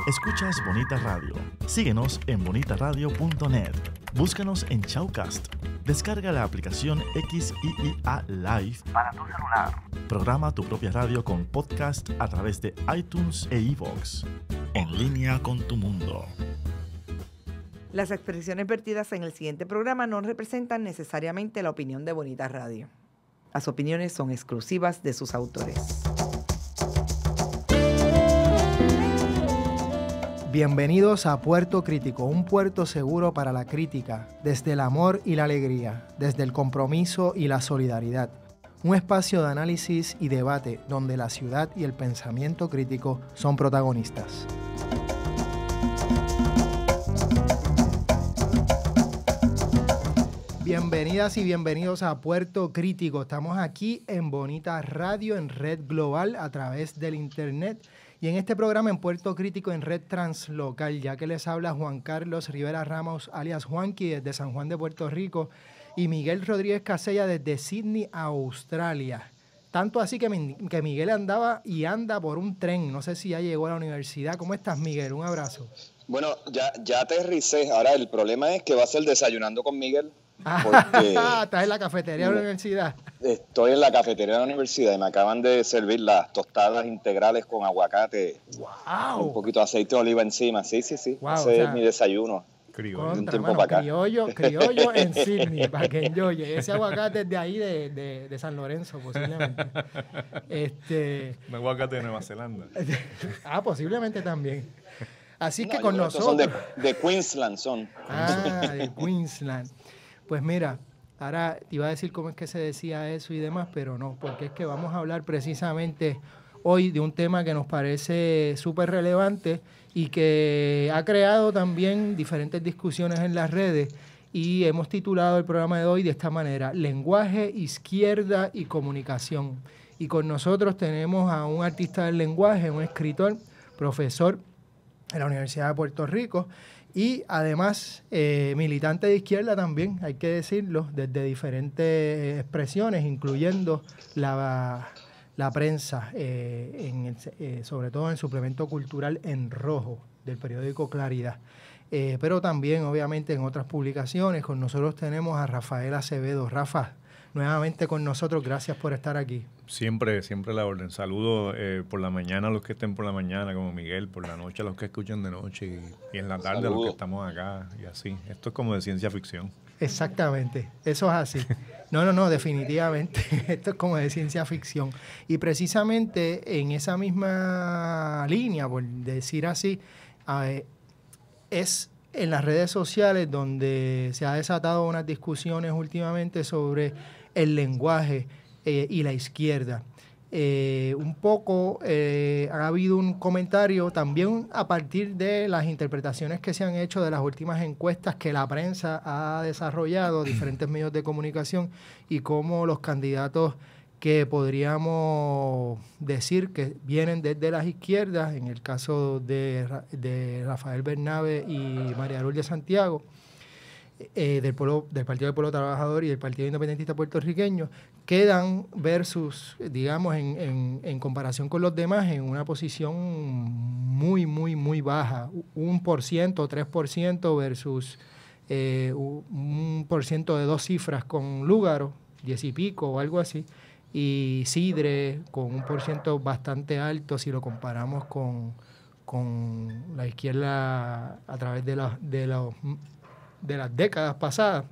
Escuchas Bonita Radio. Síguenos en bonitaradio.net. Búscanos en Shoutcast. Descarga la aplicación XIIA Live para tu celular. Programa tu propia radio con podcast a través de iTunes e iVoox. En línea con tu mundo. Las expresiones vertidas en el siguiente programa no representan necesariamente la opinión de Bonita Radio. Las opiniones son exclusivas de sus autores. Bienvenidos a Puerto Crítico, un puerto seguro para la crítica, desde el amor y la alegría, desde el compromiso y la solidaridad. Un espacio de análisis y debate donde la ciudad y el pensamiento crítico son protagonistas. Bienvenidas y bienvenidos a Puerto Crítico. Estamos aquí en Bonita Radio, en Red Global, a través del Internet. Y en este programa en Puerto Crítico en Red Translocal, ya que les habla Juan Carlos Rivera Ramos, alias Juanqui, desde San Juan de Puerto Rico, y Miguel Rodríguez Casella desde Sydney, Australia. Tanto así que Miguel andaba y anda por un tren. No sé si ya llegó a la universidad. ¿Cómo estás, Miguel? Un abrazo. Bueno, ya aterricé. Ahora el problema es que va a ser desayunando con Miguel. Porque estás en la cafetería de la universidad. Estoy en la cafetería de la universidad y me acaban de servir las tostadas integrales con aguacate. ¡Wow! Un poquito de aceite de oliva encima. Sí. Wow, ese es mi desayuno. Criollo. De un tiempo para acá. Criollo en Sydney, para que enjoye. Ese aguacate es de ahí, de San Lorenzo, posiblemente. Un aguacate de Nueva Zelanda. Posiblemente también. Así que No, con nosotros. Son de Queensland son. De Queensland. Pues mira, ahora te iba a decir cómo es que se decía eso y demás, pero no, porque es que vamos a hablar precisamente hoy de un tema que nos parece súper relevante y que ha creado también diferentes discusiones en las redes, y hemos titulado el programa de hoy de esta manera: Lenguaje, Izquierda y Comunicación. Y con nosotros tenemos a un artista del lenguaje, un escritor, profesor en la Universidad de Puerto Rico, y además militante de izquierda también, hay que decirlo, desde diferentes expresiones, incluyendo la prensa, sobre todo en el suplemento cultural En Rojo del periódico Claridad. Pero también, obviamente, en otras publicaciones. Con nosotros tenemos a Rafael Acevedo. Rafa, nuevamente con nosotros, gracias por estar aquí. Siempre la orden. Saludos por la mañana a los que estén por la mañana, como Miguel, por la noche a los que escuchan de noche, y en la tarde a los que estamos acá, y así. Esto es como de ciencia ficción. Exactamente, eso es así. No, definitivamente. Esto es como de ciencia ficción. Y precisamente en esa misma línea, por decir así, es en las redes sociales donde se ha desatado unas discusiones últimamente sobre el lenguaje y la izquierda. Un poco ha habido un comentario también a partir de las interpretaciones que se han hecho de las últimas encuestas que la prensa ha desarrollado, diferentes medios de comunicación, y cómo los candidatos que podríamos decir que vienen desde las izquierdas, en el caso de Rafael Bernabe y María Lourdes Santiago, del Partido del Pueblo Trabajador y del Partido Independentista Puertorriqueño, quedan versus, digamos, en comparación con los demás, en una posición muy baja, 1%, 3% versus un por ciento de 2 cifras con Lúgaro, 10 y pico o algo así, y Sidre con 1% bastante alto si lo comparamos con la izquierda a través de las décadas pasadas.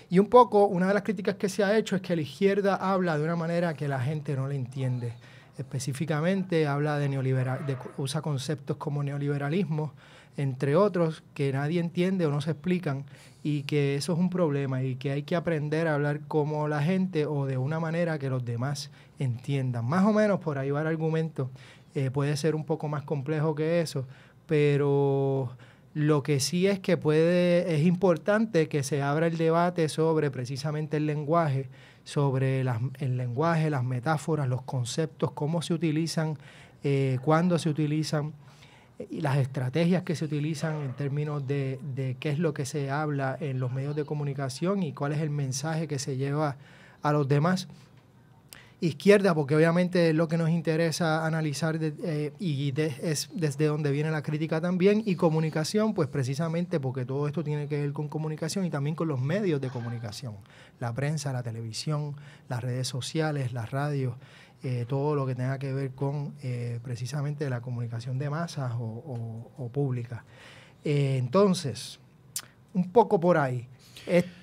Y un poco, una de las críticas que se ha hecho es que la izquierda habla de una manera que la gente no le entiende. Específicamente habla de usa conceptos como neoliberalismo, entre otros, que nadie entiende o no se explican, y que eso es un problema y que hay que aprender a hablar como la gente o de una manera que los demás entiendan. Más o menos por ahí va el argumento. Puede ser un poco más complejo que eso, pero lo que sí es que es importante que se abra el debate sobre precisamente el lenguaje, sobre el lenguaje, las metáforas, los conceptos, cómo se utilizan, cuándo se utilizan, y las estrategias que se utilizan en términos de qué es lo que se habla en los medios de comunicación y cuál es el mensaje que se lleva a los demás. izquierda, porque obviamente es lo que nos interesa analizar es desde donde viene la crítica también, y comunicación, pues precisamente porque todo esto tiene que ver con comunicación y también con los medios de comunicación, la prensa, la televisión, las redes sociales, las radios, todo lo que tenga que ver con precisamente la comunicación de masas o pública. Entonces, un poco por ahí.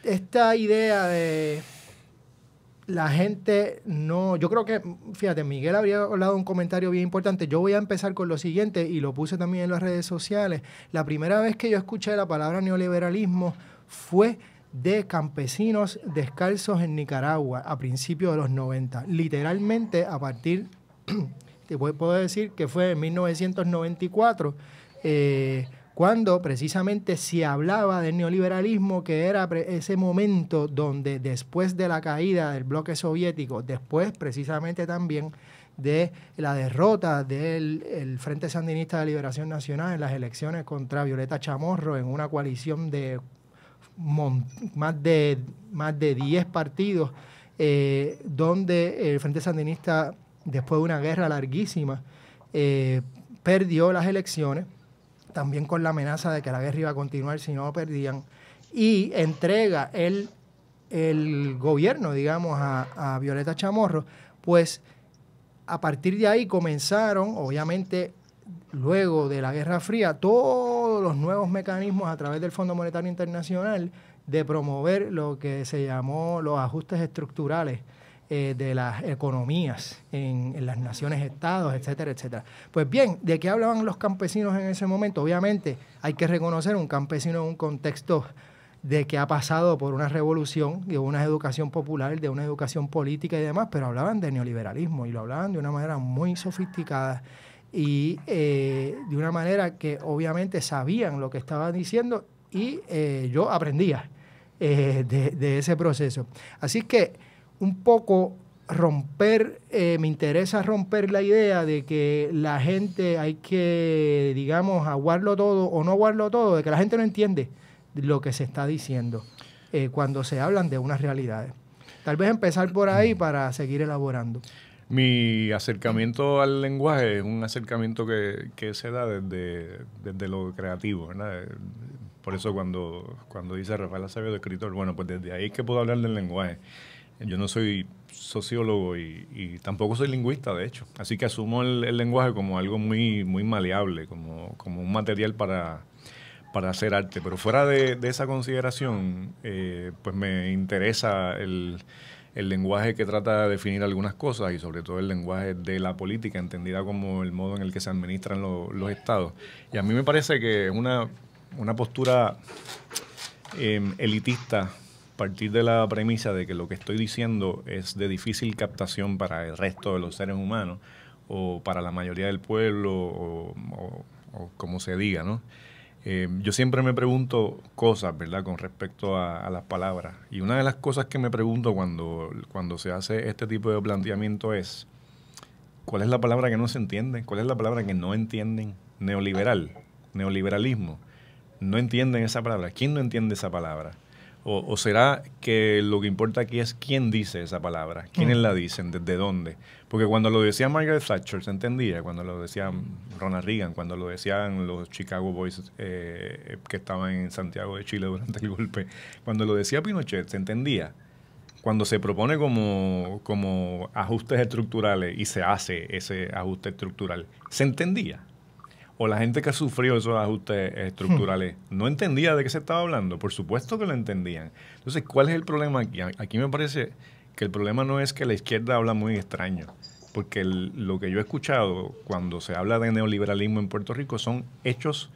Esta idea de la gente no... Yo creo que, fíjate, Miguel habría hablado un comentario bien importante. Yo voy a empezar con lo siguiente, y lo puse también en las redes sociales. La primera vez que yo escuché la palabra neoliberalismo fue de campesinos descalzos en Nicaragua a principios de los 90. Literalmente a partir, te puedo decir que fue en 1994, cuando precisamente se hablaba del neoliberalismo, que era ese momento donde después de la caída del bloque soviético, después precisamente también de la derrota del Frente Sandinista de Liberación Nacional en las elecciones contra Violeta Chamorro, en una coalición de más de 10 partidos, donde el Frente Sandinista, después de una guerra larguísima, perdió las elecciones, también con la amenaza de que la guerra iba a continuar si no lo perdían, y entrega el gobierno, digamos, a Violeta Chamorro. Pues a partir de ahí comenzaron, obviamente, luego de la Guerra Fría, todos los nuevos mecanismos a través del Fondo Monetario Internacional de promover lo que se llamó los ajustes estructurales de las economías en las naciones-estados, etcétera, etcétera. Pues bien, ¿de qué hablaban los campesinos en ese momento? Obviamente hay que reconocer un campesino en un contexto de que ha pasado por una revolución, de una educación popular, de una educación política y demás, pero hablaban de neoliberalismo, y lo hablaban de una manera muy sofisticada y de una manera que obviamente sabían lo que estaban diciendo, y yo aprendía de ese proceso. Así que un poco me interesa romper la idea de que la gente hay que, digamos, aguarlo todo o no aguarlo todo, de que la gente no entiende lo que se está diciendo cuando se hablan de unas realidades. Tal vez empezar por ahí para seguir elaborando. Mi acercamiento al lenguaje es un acercamiento que se da desde lo creativo, ¿verdad? Por eso cuando dice Rafael Acevedo, escritor, bueno, pues desde ahí es que puedo hablar del lenguaje. Yo no soy sociólogo y tampoco soy lingüista, de hecho. Así que asumo el lenguaje como algo muy, muy maleable, como un material para hacer arte. Pero fuera de esa consideración, pues me interesa el lenguaje que trata de definir algunas cosas, y sobre todo el lenguaje de la política, entendida como el modo en el que se administran los estados. Y a mí me parece que es una postura elitista, partir de la premisa de que lo que estoy diciendo es de difícil captación para el resto de los seres humanos, o para la mayoría del pueblo, o como se diga, ¿no? Yo siempre me pregunto cosas, ¿verdad?, con respecto a las palabras. Y una de las cosas que me pregunto cuando se hace este tipo de planteamiento es, ¿cuál es la palabra que no se entiende? ¿Cuál es la palabra que no entienden? Neoliberalismo. No entienden esa palabra. ¿Quién no entiende esa palabra? ¿O será que lo que importa aquí es quién dice esa palabra? ¿Quiénes la dicen? ¿Desde dónde? Porque cuando lo decía Margaret Thatcher se entendía, cuando lo decía Ronald Reagan, cuando lo decían los Chicago Boys que estaban en Santiago de Chile durante el golpe, cuando lo decía Pinochet se entendía. Cuando se propone como ajustes estructurales y se hace ese ajuste estructural, ¿se entendía? O la gente que ha sufrido esos ajustes estructurales no entendía de qué se estaba hablando. Por supuesto que lo entendían. Entonces, ¿cuál es el problema aquí? Aquí me parece que el problema no es que la izquierda habla muy extraño, porque lo que yo he escuchado cuando se habla de neoliberalismo en Puerto Rico son hechos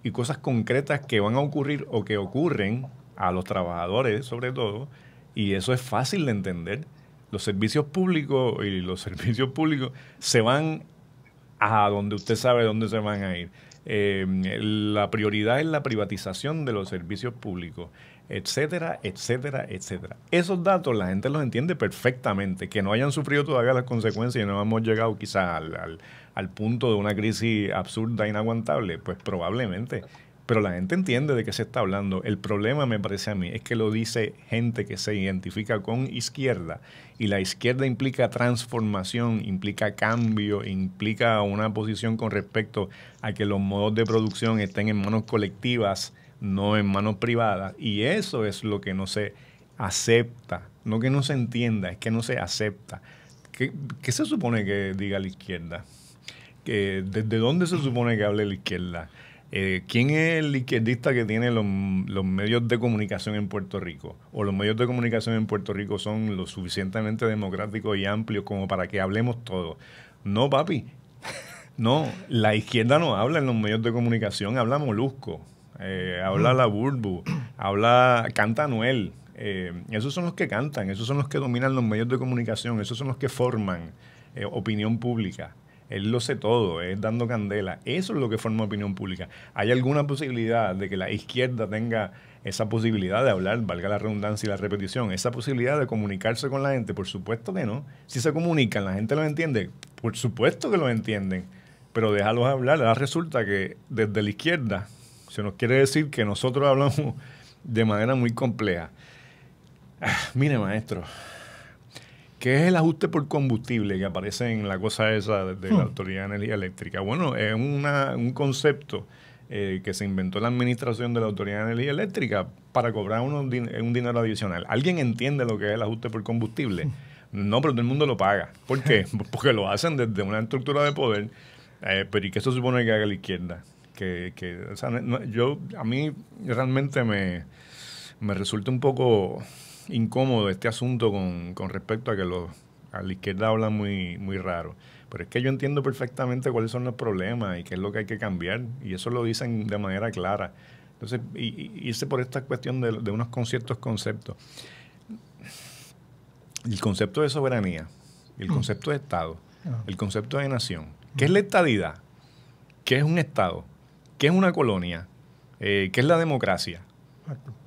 y cosas concretas que van a ocurrir o que ocurren a los trabajadores, sobre todo, y eso es fácil de entender. Los servicios públicos se van a donde usted sabe dónde se van a ir. La prioridad es la privatización de los servicios públicos, etcétera, etcétera, etcétera. Esos datos la gente los entiende perfectamente. Que no hayan sufrido todavía las consecuencias y no hemos llegado quizás al punto de una crisis absurda, inaguantable, pues probablemente. pero la gente entiende de qué se está hablando. El problema, me parece a mí, es que lo dice gente que se identifica con izquierda, y la izquierda implica transformación, implica cambio, implica una posición con respecto a que los modos de producción estén en manos colectivas, no en manos privadas, y eso es lo que no se acepta, no que no se entienda, es que no se acepta. ¿Qué se supone que diga la izquierda? ¿Desde dónde se supone que hable la izquierda? ¿Quién es el izquierdista que tiene los medios de comunicación en Puerto Rico? ¿O los medios de comunicación en Puerto Rico son lo suficientemente democráticos y amplios como para que hablemos todos? No, papi. No, la izquierda no habla en los medios de comunicación, habla Molusco, habla La Burbu, canta Anuel. Esos son los que cantan, esos son los que dominan los medios de comunicación, esos son los que forman opinión pública. Él lo sé todo, es dando candela. Eso es lo que forma opinión pública. ¿Hay alguna posibilidad de que la izquierda tenga esa posibilidad de hablar, valga la redundancia y la repetición, esa posibilidad de comunicarse con la gente? Por supuesto que no. Si se comunican, la gente lo entiende. Por supuesto que lo entienden. Pero déjalos hablar. Ahora resulta que desde la izquierda se nos quiere decir que nosotros hablamos de manera muy compleja. Mire, maestro, ¿qué es el ajuste por combustible que aparece en la cosa esa de la Autoridad de Energía Eléctrica? Bueno, es un concepto que se inventó la administración de la Autoridad de Energía Eléctrica para cobrar un dinero adicional. ¿Alguien entiende lo que es el ajuste por combustible? No, pero todo el mundo lo paga. ¿Por qué? Porque lo hacen desde una estructura de poder. Pero ¿y qué se supone que haga la izquierda? O sea, a mí realmente me resulta un poco incómodo este asunto con respecto a que a la izquierda habla muy, muy raro. Pero es que yo entiendo perfectamente cuáles son los problemas y qué es lo que hay que cambiar. Y eso lo dicen de manera clara. Entonces, irse por esta cuestión de unos ciertos conceptos. El concepto de soberanía, el concepto de Estado, el concepto de nación. ¿Qué es la estadidad? ¿Qué es un Estado? ¿Qué es una colonia? ¿Qué es la democracia?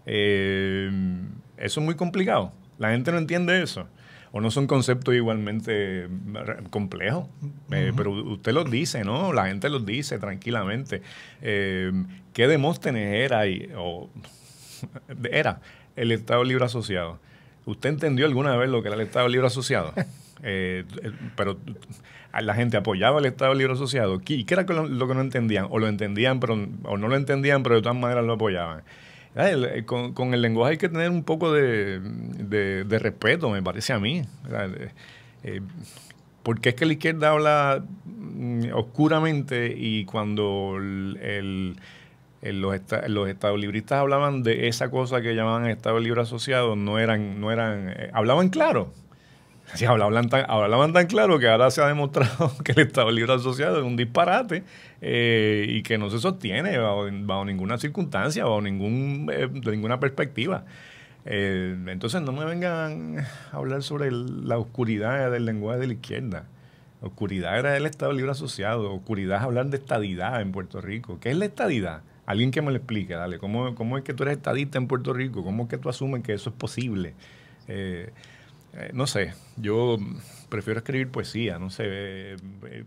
Eso es muy complicado. La gente no entiende eso. O no son conceptos igualmente complejos. Pero usted los dice, ¿no? La gente los dice tranquilamente. ¿Qué Demóstenes era el Estado Libre Asociado? ¿Usted entendió alguna vez lo que era el Estado Libre Asociado? Pero la gente apoyaba el Estado Libre Asociado. ¿Y qué era lo que no entendían? O lo entendían, o no lo entendían, pero de todas maneras lo apoyaban. Con el lenguaje hay que tener un poco de respeto, me parece a mí. Porque es que la izquierda habla oscuramente, y cuando los estadolibristas hablaban de esa cosa que llamaban Estado Libre Asociado, hablaban claro. Sí, hablaban tan claro que ahora se ha demostrado que el Estado Libre Asociado es un disparate y que no se sostiene bajo ninguna circunstancia, de ninguna perspectiva. Entonces no me vengan a hablar sobre la oscuridad del lenguaje de la izquierda. La oscuridad era el Estado Libre Asociado. Oscuridad es hablar de estadidad en Puerto Rico. ¿Qué es la estadidad? Alguien que me lo explique, dale. ¿Cómo es que tú eres estadista en Puerto Rico? ¿Cómo es que tú asumes que eso es posible? No sé, yo prefiero escribir poesía, no sé,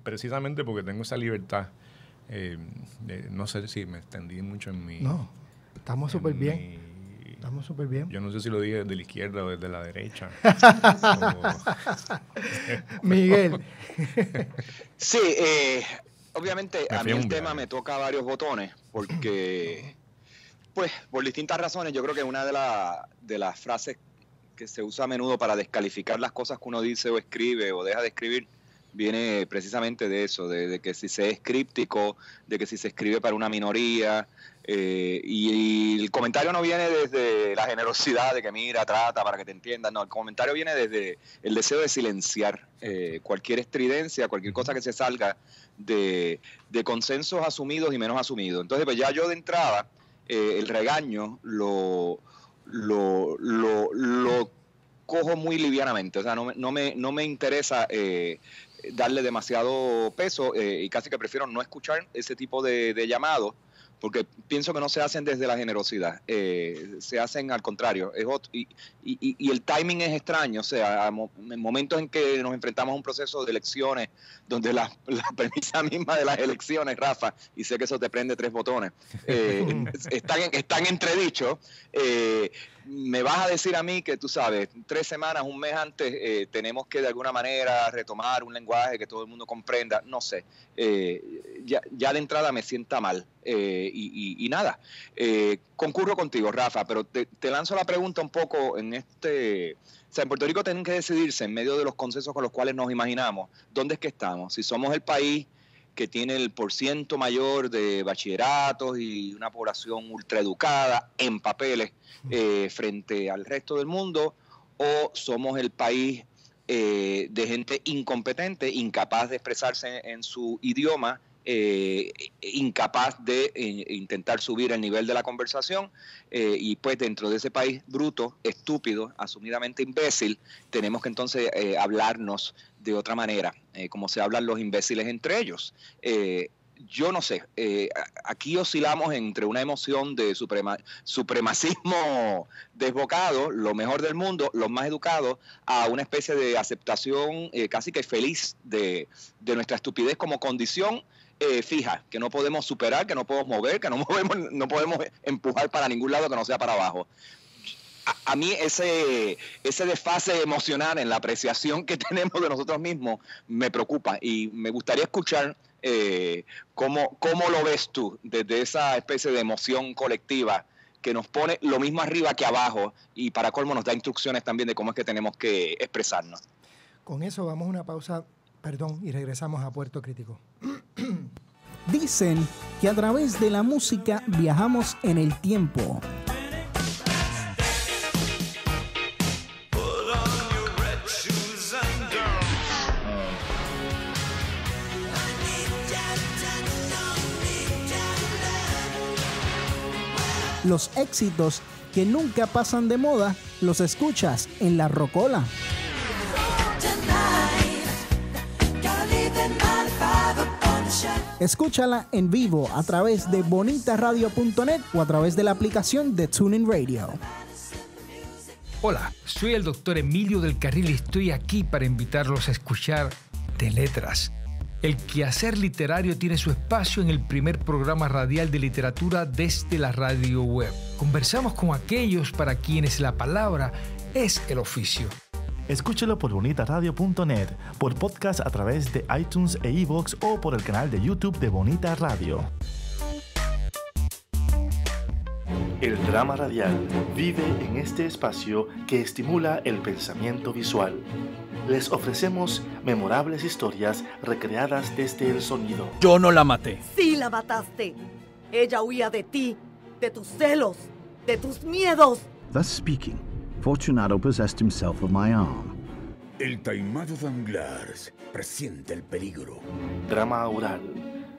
precisamente porque tengo esa libertad. No sé si me extendí mucho en mi... No, estamos súper bien. Estamos súper bien. Yo no sé si lo dije desde la izquierda o desde la derecha. Miguel. Sí, obviamente a mí el tema me toca varios botones porque, pues, por distintas razones, yo creo que una de las frases que se usa a menudo para descalificar las cosas que uno dice o escribe o deja de escribir viene precisamente de eso, de que si se es críptico, de que si se escribe para una minoría, y el comentario no viene desde la generosidad de que mira, trata para que te entiendan, no, el comentario viene desde el deseo de silenciar cualquier estridencia, cualquier cosa que se salga de consensos asumidos y menos asumidos. Entonces, pues ya yo de entrada, el regaño lo cojo muy livianamente, o sea, no me interesa darle demasiado peso, y casi que prefiero no escuchar ese tipo de llamados, porque pienso que no se hacen desde la generosidad, se hacen al contrario, y el timing es extraño, o sea, en momentos en que nos enfrentamos a un proceso de elecciones, donde la premisa misma de las elecciones, Rafa, y sé que eso te prende 3 botones, están entredichos, me vas a decir a mí que, tú sabes, 3 semanas, un mes antes, tenemos que de alguna manera retomar un lenguaje que todo el mundo comprenda, no sé, ya de entrada me sienta mal, y nada, concurro contigo, Rafa, pero te lanzo la pregunta un poco en o sea, en Puerto Rico tienen que decidirse en medio de los consensos con los cuales nos imaginamos, ¿dónde es que estamos? Si somos el país que tiene el % mayor de bachilleratos y una población ultraeducada en papeles frente al resto del mundo, o somos el país de gente incompetente, incapaz de expresarse en su idioma, incapaz de intentar subir el nivel de la conversación, y pues dentro de ese país bruto, estúpido, asumidamente imbécil, tenemos que entonces hablarnos de otra manera, como se hablan los imbéciles entre ellos. Yo no sé, aquí oscilamos entre una emoción de supremacismo desbocado, lo mejor del mundo, los más educados, a una especie de aceptación casi que feliz de nuestra estupidez como condición fija, que no podemos superar, que no podemos mover, que no podemos empujar para ningún lado que no sea para abajo. A mí ese desfase emocional en la apreciación que tenemos de nosotros mismos me preocupa, y me gustaría escuchar cómo lo ves tú desde esa especie de emoción colectiva que nos pone lo mismo arriba que abajo, y para colmo nos da instrucciones también de cómo es que tenemos que expresarnos. Con eso vamos a una pausa, y regresamos a Puerto Crítico. Dicen que a través de la música viajamos en el tiempo. Los éxitos que nunca pasan de moda los escuchas en La Rocola. Escúchala en vivo a través de bonitaradio.net o a través de la aplicación de TuneIn Radio. Hola, soy el doctor Emilio del Carril y estoy aquí para invitarlos a escuchar De Letras. El quehacer literario tiene su espacio en el primer programa radial de literatura desde la radio web. Conversamos con aquellos para quienes la palabra es el oficio. Escúchelo por bonitaradio.net, por podcast a través de iTunes e iVoox o por el canal de YouTube de Bonita Radio. El drama radial vive en este espacio que estimula el pensamiento visual. Les ofrecemos memorables historias recreadas desde el sonido. Yo no la maté. Sí la mataste. Ella huía de ti, de tus celos, de tus miedos. Thus speaking, Fortunato possessed himself of my arm. El taimado Danglars presiente el peligro. Drama oral,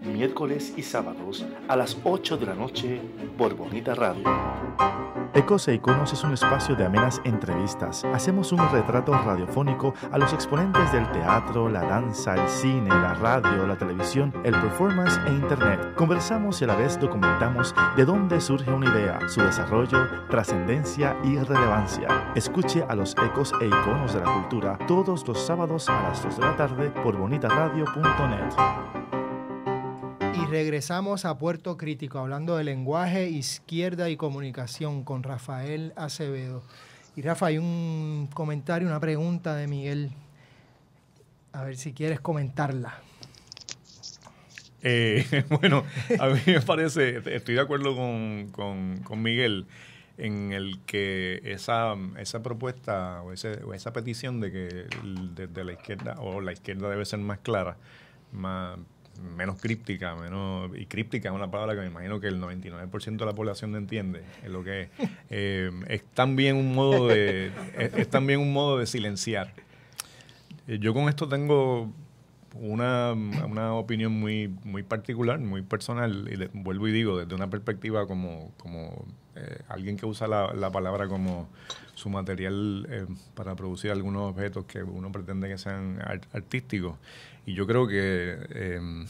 miércoles y sábados a las 8 de la noche por Bonita Radio. Ecos e Iconos es un espacio de amenas entrevistas. Hacemos un retrato radiofónico a los exponentes del teatro, la danza, el cine, la radio, la televisión, el performance e internet. Conversamos y a la vez documentamos de dónde surge una idea, su desarrollo, trascendencia y relevancia. Escuche a los Ecos e Iconos de la Cultura todos los sábados a las 2 de la tarde por bonitaradio.net. Y regresamos a Puerto Crítico, hablando de lenguaje, izquierda y comunicación con Rafael Acevedo. Y Rafa, hay un comentario, una pregunta de Miguel. A ver si quieres comentarla. Bueno, a mí me parece, estoy de acuerdo con Miguel en el que esa propuesta o esa petición de que desde la izquierda, o la izquierda debe ser más clara, menos críptica, y críptica es una palabra que me imagino que el 99% de la población no entiende, es lo que es también un modo de silenciar. Yo con esto tengo una opinión muy particular, muy personal, y vuelvo y digo, desde una perspectiva como alguien que usa la palabra como su material para producir algunos objetos que uno pretende que sean artísticos. Y yo creo que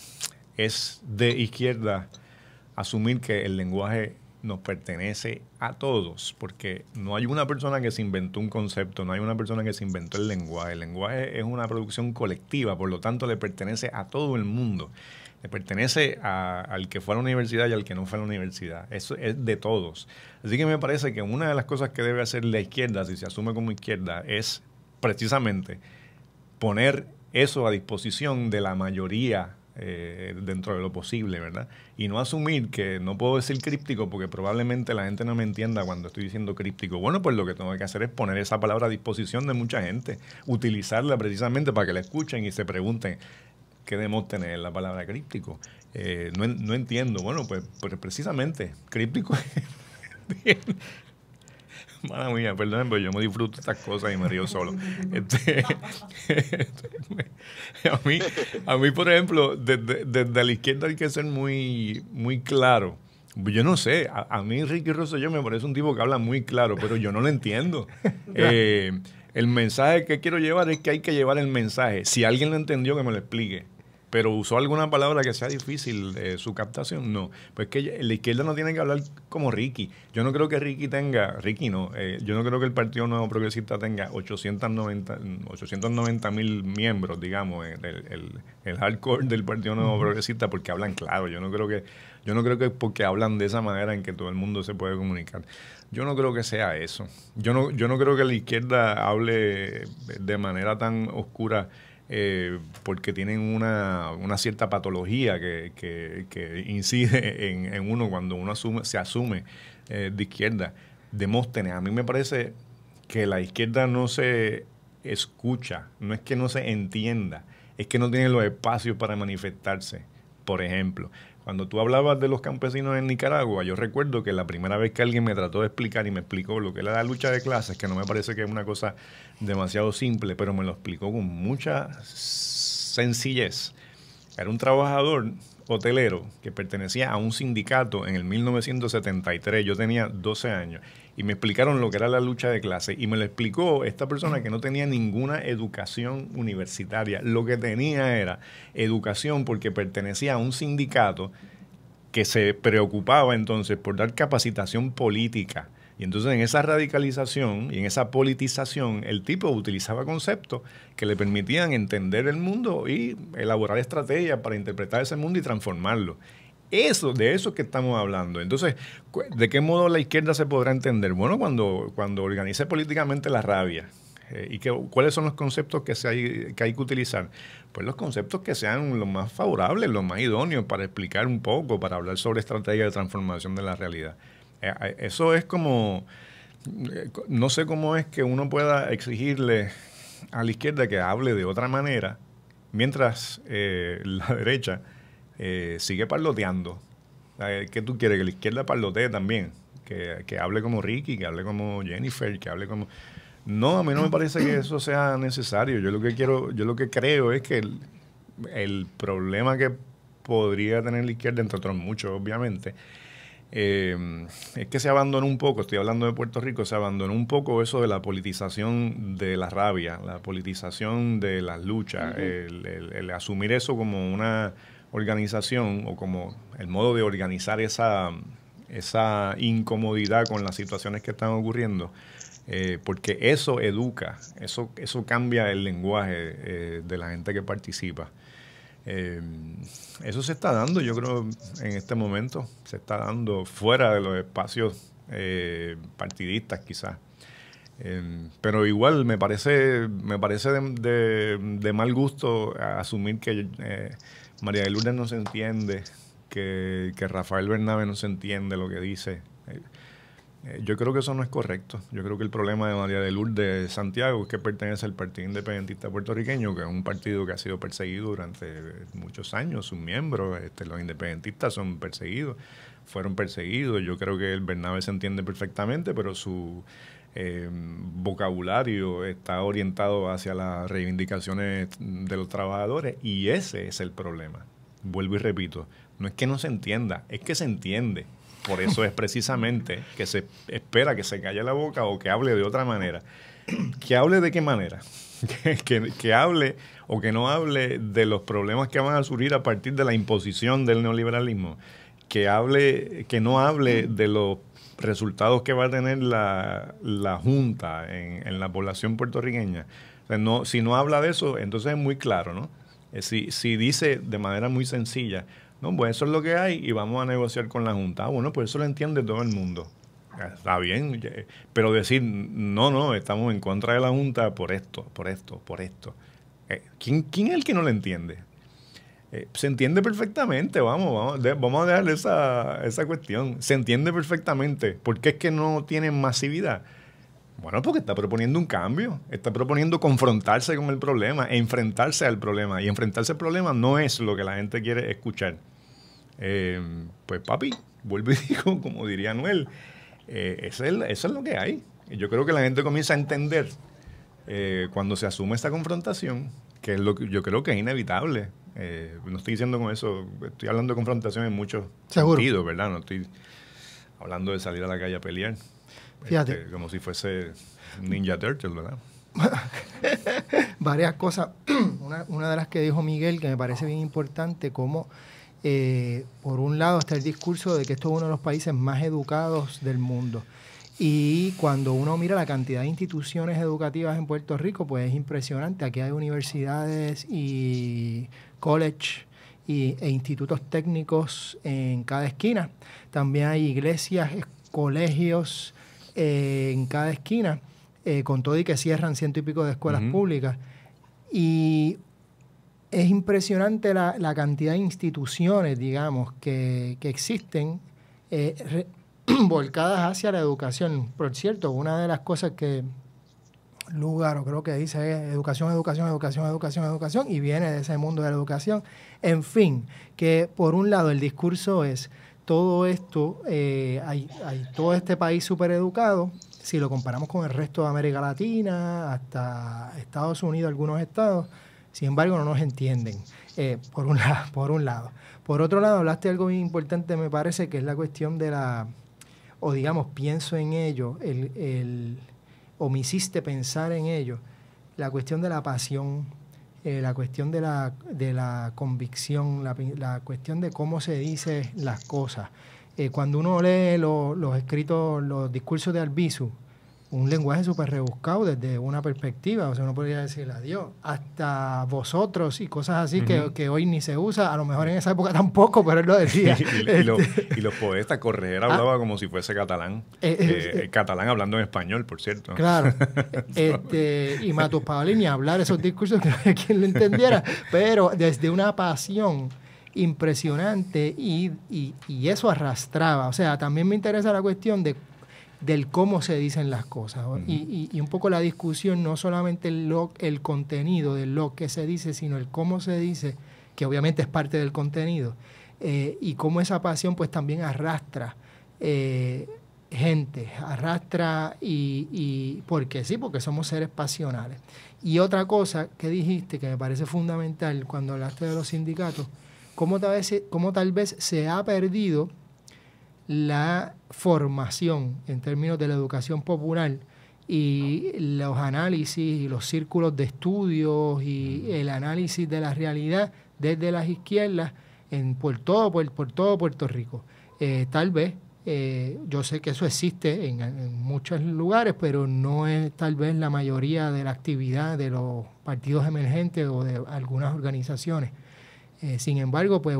es de izquierda asumir que el lenguaje nos pertenece a todos, porque no hay una persona que se inventó un concepto, no hay una persona que se inventó el lenguaje. El lenguaje es una producción colectiva, por lo tanto le pertenece a todo el mundo. Le pertenece al que fue a la universidad y al que no fue a la universidad. Eso es de todos. Así que me parece que una de las cosas que debe hacer la izquierda, si se asume como izquierda, es precisamente poner eso a disposición de la mayoría dentro de lo posible, ¿verdad? Y no asumir que no puedo decir críptico porque probablemente la gente no me entienda cuando estoy diciendo críptico. Bueno, pues lo que tengo que hacer es poner esa palabra a disposición de mucha gente, utilizarla precisamente para que la escuchen y se pregunten qué debemos tener la palabra críptico. No entiendo. Bueno, pues precisamente críptico es Mala mía, perdón, pero yo me disfruto estas cosas y me río solo. A mí, por ejemplo, desde la izquierda hay que ser muy, muy claro. Yo no sé, a mí Ricky Rosselló me parece un tipo que habla muy claro, pero yo no lo entiendo. El mensaje que quiero llevar es que hay que llevar el mensaje. Si alguien lo entendió, que me lo explique. Pero usó alguna palabra que sea difícil su captación, no. Pues que la izquierda no tiene que hablar como Ricky. Yo no creo que yo no creo que el Partido Nuevo Progresista tenga 890,000 miembros, digamos, el hardcore del Partido Nuevo Progresista, porque hablan claro. Yo no creo que es porque hablan de esa manera en que todo el mundo se puede comunicar. Yo no creo que sea eso. Yo no creo que la izquierda hable de manera tan oscura porque tienen una cierta patología que incide en uno cuando uno se asume de izquierda. Demóstenes, a mí me parece que la izquierda no se escucha, no es que no se entienda, es que no tiene los espacios para manifestarse. Por ejemplo, cuando tú hablabas de los campesinos en Nicaragua, yo recuerdo que la primera vez que alguien me trató de explicar y me explicó lo que era la lucha de clases, que no me parece que es una cosa demasiado simple, pero me lo explicó con mucha sencillez. Era un trabajador hotelero que pertenecía a un sindicato en el 1973. Yo tenía 12 años y me explicaron lo que era la lucha de clases y me lo explicó esta persona que no tenía ninguna educación universitaria. Lo que tenía era educación porque pertenecía a un sindicato que se preocupaba entonces por dar capacitación política. Y entonces en esa radicalización y en esa politización el tipo utilizaba conceptos que le permitían entender el mundo y elaborar estrategias para interpretar ese mundo y transformarlo. De eso es que estamos hablando. Entonces, ¿de qué modo la izquierda se podrá entender? Bueno, cuando organice políticamente la rabia. ¿Cuáles son los conceptos que hay que utilizar? Pues los conceptos que sean los más favorables, los más idóneos para explicar un poco, para hablar sobre estrategia de transformación de la realidad. Eso es como, no sé cómo es que uno pueda exigirle a la izquierda que hable de otra manera, mientras la derecha sigue parloteando. ¿Qué tú quieres? Que la izquierda parlotee también, que hable como Ricky, que hable como Jennifer, que hable como... No, a mí no me parece que eso sea necesario. Yo lo que creo es que el problema que podría tener la izquierda, entre otros muchos, obviamente, es que se abandonó un poco, estoy hablando de Puerto Rico, se abandonó un poco eso de la politización de la rabia, la politización de las luchas, el asumir eso como una organización o como el modo de organizar esa incomodidad con las situaciones que están ocurriendo. Porque eso educa, eso cambia el lenguaje de la gente que participa. Eso se está dando, yo creo, en este momento, se está dando fuera de los espacios partidistas quizás. Pero igual me parece de mal gusto asumir que María de Lourdes no se entiende, que Rafael Bernabe no se entiende lo que dice. Yo creo que eso no es correcto. Yo creo que el problema de María de Lourdes Santiago es que pertenece al Partido Independentista Puertorriqueño, que es un partido que ha sido perseguido durante muchos años. Sus miembros, los independentistas fueron perseguidos. Yo creo que el Bernabe se entiende perfectamente, pero su vocabulario está orientado hacia las reivindicaciones de los trabajadores y ese es el problema. Vuelvo y repito, no es que no se entienda, es que se entiende. Por eso es precisamente que se espera que se calle la boca o que hable de otra manera. ¿Que hable de qué manera? Que hable o que no hable de los problemas que van a surgir a partir de la imposición del neoliberalismo. que no hable de los resultados que va a tener la Junta en la población puertorriqueña. O sea, si no habla de eso, entonces es muy claro, ¿no? Si dice de manera muy sencilla, no, pues eso es lo que hay y vamos a negociar con la Junta. Bueno, pues eso lo entiende todo el mundo. Está bien, pero decir, no, estamos en contra de la Junta por esto. ¿Quién es el que no lo entiende? Se entiende perfectamente, vamos a dejarle esa cuestión. Se entiende perfectamente. ¿Por qué es que no tienen masividad? Bueno, porque está proponiendo un cambio, está proponiendo confrontarse con el problema, enfrentarse al problema. Y enfrentarse al problema no es lo que la gente quiere escuchar. Pues papi, vuelvo y digo, como diría Anuel, eso es lo que hay. Y yo creo que la gente comienza a entender cuando se asume esta confrontación, que es lo que yo creo que es inevitable. No estoy diciendo con eso, estoy hablando de confrontación en muchos sentidos, ¿verdad? No estoy hablando de salir a la calle a pelear. Fíjate. Como si fuese Ninja Turtle, ¿verdad? Varias cosas. Una de las que dijo Miguel, que me parece bien importante, como por un lado está el discurso de que esto es uno de los países más educados del mundo. Y cuando uno mira la cantidad de instituciones educativas en Puerto Rico, pues es impresionante. Aquí hay universidades y college e institutos técnicos en cada esquina. También hay iglesias, colegios en cada esquina, con todo y que cierran 100 y pico de escuelas públicas. Y es impresionante la cantidad de instituciones, digamos, que existen volcadas hacia la educación. Por cierto, una de las cosas que Lugaro creo que dice es educación, y viene de ese mundo de la educación. En fin, que por un lado el discurso es todo esto, hay todo este país súper educado, si lo comparamos con el resto de América Latina, hasta Estados Unidos, algunos estados, sin embargo no nos entienden, por un lado. Por otro lado, hablaste de algo bien importante, me parece, que es la cuestión de o digamos, pienso en ello, o me hiciste pensar en ello, la cuestión de la pasión, la cuestión de la convicción, la cuestión de cómo se dicen las cosas. Cuando uno lee los escritos, los discursos de Albizu, un lenguaje súper rebuscado desde una perspectiva, o sea, uno podría decir adiós, hasta vosotros y cosas así que hoy ni se usa, a lo mejor en esa época tampoco, pero él lo decía. y los poetas, Correger hablaba como si fuese catalán, catalán hablando en español, por cierto. Claro, y Matus Paoli ni hablar esos discursos que quien lo entendiera, pero desde una pasión impresionante y eso arrastraba, o sea, también me interesa la cuestión del cómo se dicen las cosas, y un poco la discusión, no solamente el contenido de lo que se dice, sino el cómo se dice, que obviamente es parte del contenido, y cómo esa pasión pues también arrastra gente, arrastra y porque sí, porque somos seres pasionales. Y otra cosa que dijiste que me parece fundamental cuando hablaste de los sindicatos, cómo tal vez se ha perdido la formación en términos de la educación popular y los análisis y los círculos de estudios y el análisis de la realidad desde las izquierdas por todo Puerto Rico. Tal vez, yo sé que eso existe en muchos lugares, pero no es tal vez la mayoría de la actividad de los partidos emergentes o de algunas organizaciones. Sin embargo, pues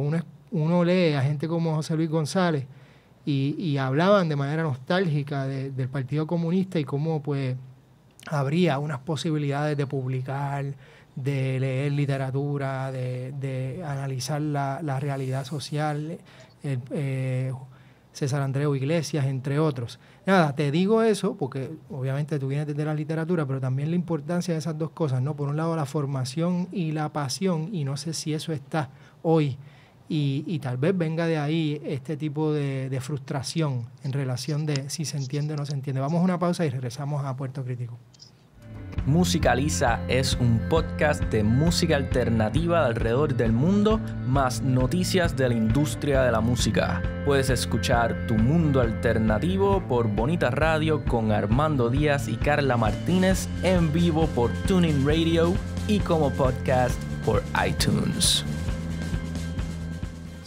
uno lee a gente como José Luis González y hablaban de manera nostálgica del Partido Comunista y cómo pues habría unas posibilidades de publicar, de leer literatura, de analizar la realidad social, César Andreu Iglesias, entre otros. Nada, te digo eso porque obviamente tú vienes desde la literatura, pero también la importancia de esas dos cosas, ¿no? Por un lado la formación y la pasión, y no sé si eso está hoy, y tal vez venga de ahí este tipo de frustración en relación de si se entiende o no se entiende. Vamos a una pausa y regresamos a Puerto Crítico. Musicaliza es un podcast de música alternativa alrededor del mundo, más noticias de la industria de la música. Puedes escuchar Tu Mundo Alternativo por Bonita Radio con Armando Díaz y Carla Martínez en vivo por TuneIn Radio y como podcast por iTunes.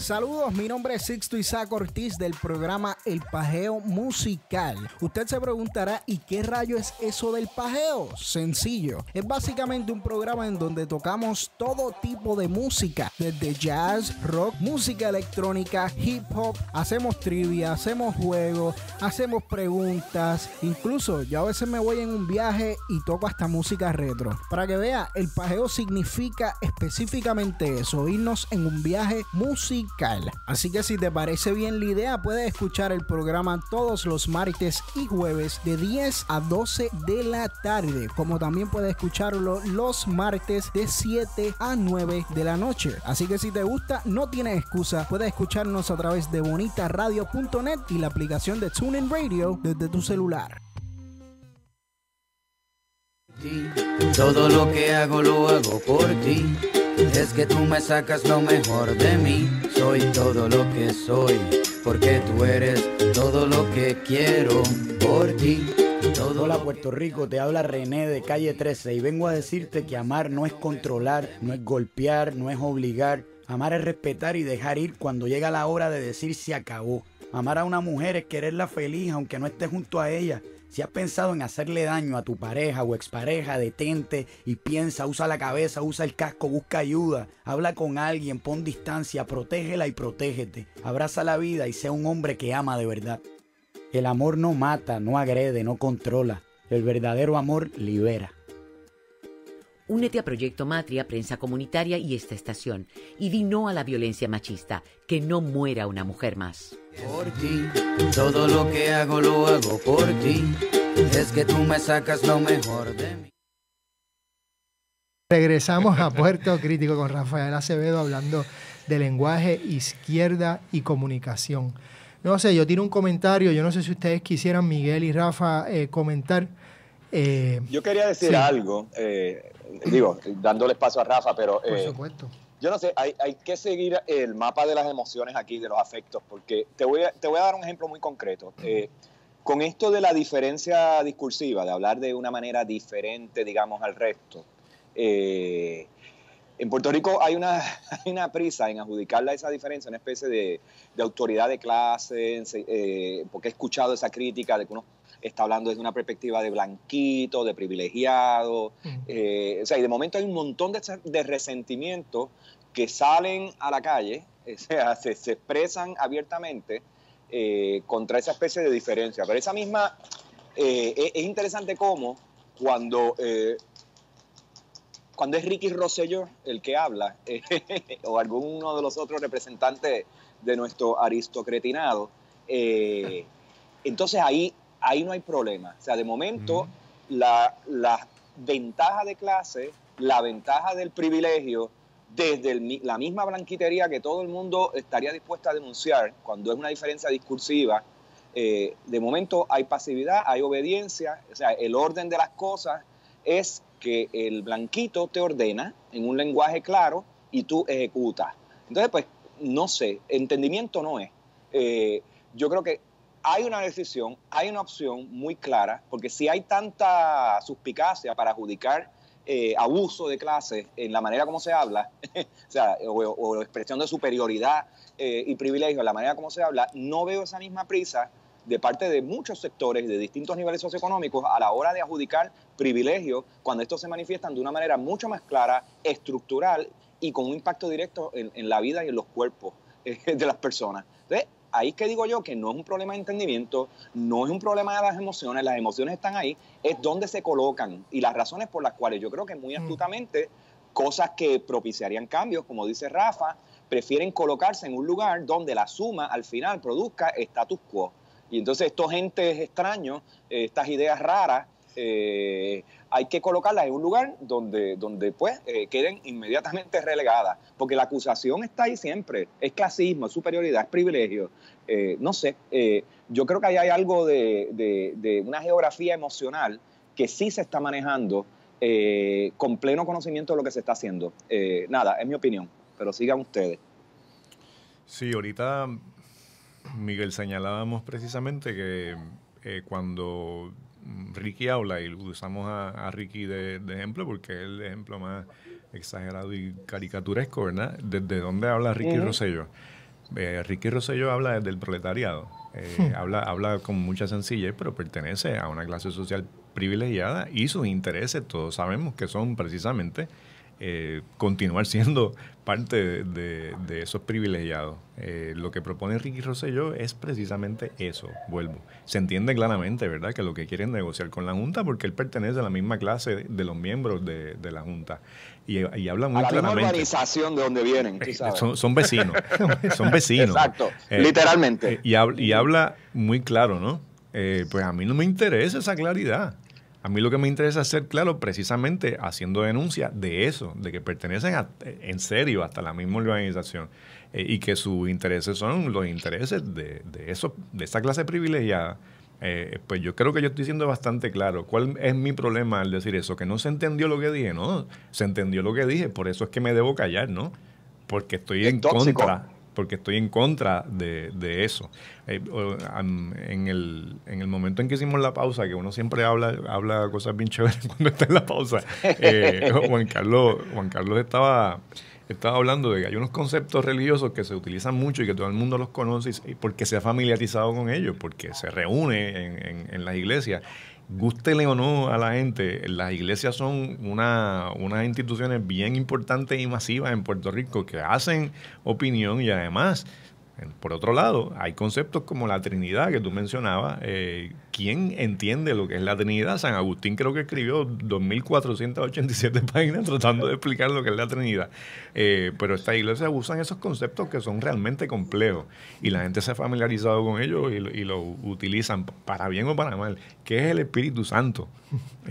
Saludos, mi nombre es Sixto Isaac Ortiz del programa El Pajeo Musical. Usted se preguntará, ¿y qué rayo es eso del pajeo? Sencillo, es básicamente un programa en donde tocamos todo tipo de música, desde jazz, rock, música electrónica, hip hop, hacemos trivia, hacemos juegos, hacemos preguntas, incluso yo a veces me voy en un viaje y toco hasta música retro. Para que vea, el pajeo significa específicamente eso, irnos en un viaje musical. Así que si te parece bien la idea, puedes escuchar el programa todos los martes y jueves de 10 a 12 de la tarde, como también puedes escucharlo los martes de 7 a 9 de la noche. Así que si te gusta, no tienes excusa, puedes escucharnos a través de bonitaradio.net y la aplicación de TuneIn Radio desde tu celular. Todo lo que hago lo hago por ti. Es que tú me sacas lo mejor de mí. Soy todo lo que soy, porque tú eres todo lo que quiero por ti. Hola Puerto Rico, te habla René de Calle 13 y vengo a decirte que amar no es controlar, no es golpear, no es obligar. Amar es respetar y dejar ir cuando llega la hora de decir se acabó. Amar a una mujer es quererla feliz aunque no estés junto a ella. Si has pensado en hacerle daño a tu pareja o expareja, detente y piensa, usa la cabeza, usa el casco, busca ayuda, habla con alguien, pon distancia, protégela y protégete. Abraza la vida y sea un hombre que ama de verdad. El amor no mata, no agrede, no controla. El verdadero amor libera. Únete a Proyecto Matria, Prensa Comunitaria y esta estación. Y di no a la violencia machista. Que no muera una mujer más. Por ti, todo lo que hago lo hago por ti. Es que tú me sacas lo mejor de mí. Regresamos a Puerto Crítico con Rafael Acevedo hablando de lenguaje, izquierda y comunicación. No sé, yo tiro un comentario, yo no sé si ustedes quisieran, Miguel y Rafa, comentar. Yo quería decir algo, dándole espacio a Rafa, pero por supuesto. Yo no sé, hay que seguir el mapa de las emociones aquí, de los afectos, porque te voy a dar un ejemplo muy concreto. Con esto de la diferencia discursiva, de hablar de una manera diferente, digamos, al resto, en Puerto Rico hay una prisa en adjudicarle a esa diferencia una especie de autoridad de clase, porque he escuchado esa crítica de que uno está hablando desde una perspectiva de blanquito, de privilegiado, y de momento hay un montón de resentimientos que salen a la calle, se expresan abiertamente contra esa especie de diferencia. Pero esa misma, es interesante cómo cuando es Ricky Rosselló el que habla, o alguno de los otros representantes de nuestro aristocretinado, entonces ahí no hay problema. O sea, de momento, la ventaja de clase, la ventaja del privilegio, desde la misma blanquitería que todo el mundo estaría dispuesto a denunciar cuando es una diferencia discursiva, de momento hay pasividad, hay obediencia. O sea, el orden de las cosas es que el blanquito te ordena en un lenguaje claro y tú ejecutas. Entonces, pues, no sé, entendimiento no es. Yo creo que hay una decisión, hay una opción muy clara, porque si hay tanta suspicacia para adjudicar abuso de clase en la manera como se habla, o expresión de superioridad y privilegio en la manera como se habla, no veo esa misma prisa de parte de muchos sectores de distintos niveles socioeconómicos a la hora de adjudicar privilegios cuando estos se manifiestan de una manera mucho más clara, estructural y con un impacto directo en la vida y en los cuerpos de las personas. Entonces, ahí es que digo yo que no es un problema de entendimiento, no es un problema de las emociones están ahí, es donde se colocan y las razones por las cuales yo creo que muy astutamente cosas que propiciarían cambios, como dice Rafa, prefieren colocarse en un lugar donde la suma al final produzca status quo. Y entonces estos entes extraños, estas ideas raras, hay que colocarlas en un lugar donde pues queden inmediatamente relegadas, porque la acusación está ahí siempre, es clasismo, es superioridad, es privilegio. No sé, yo creo que ahí hay algo de una geografía emocional que sí se está manejando con pleno conocimiento de lo que se está haciendo. Nada, es mi opinión, pero sigan ustedes. Sí, ahorita, Miguel, señalábamos precisamente que cuando Ricky habla, y usamos a Ricky de ejemplo porque es el ejemplo más exagerado y caricaturesco, ¿verdad? ¿Desde dónde habla Ricky Rosselló? Ricky Rosselló habla del proletariado, habla con mucha sencillez, pero pertenece a una clase social privilegiada y sus intereses todos sabemos que son precisamente continuar siendo parte de esos privilegiados. Lo que propone Ricky Rosselló es precisamente eso, vuelvo. Se entiende claramente, ¿verdad?, que lo que quieren negociar con la Junta porque él pertenece a la misma clase de los miembros de la Junta. Y habla muy claramente. A la misma urbanización de donde vienen, tú sabes. Son vecinos, son vecinos. Exacto, literalmente. Y habla muy claro, ¿no? Pues a mí no me interesa esa claridad. A mí lo que me interesa es ser claro precisamente haciendo denuncia de eso, de que pertenecen en serio hasta la misma organización y que sus intereses son los intereses de esa clase privilegiada. Pues yo creo que yo estoy siendo bastante claro. ¿Cuál es mi problema al decir eso? Que no se entendió lo que dije, ¿no? Se entendió lo que dije, por eso es que me debo callar, ¿no? Porque estoy en contra. Porque estoy en contra de eso. En el momento en que hicimos la pausa, que uno siempre habla cosas bien chéveres cuando está en la pausa, Juan Carlos estaba hablando de que hay unos conceptos religiosos que se utilizan mucho y que todo el mundo los conoce porque se ha familiarizado con ellos, porque se reúne en las iglesias. Gústele o no a la gente, las iglesias son unas instituciones bien importantes y masivas en Puerto Rico que hacen opinión y además, por otro lado, hay conceptos como la Trinidad que tú mencionabas. ¿Quién entiende lo que es la Trinidad? San Agustín creo que escribió 2.487 páginas tratando de explicar lo que es la Trinidad. Pero estas iglesias usan esos conceptos que son realmente complejos y la gente se ha familiarizado con ellos y lo utilizan para bien o para mal. ¿Qué es el Espíritu Santo?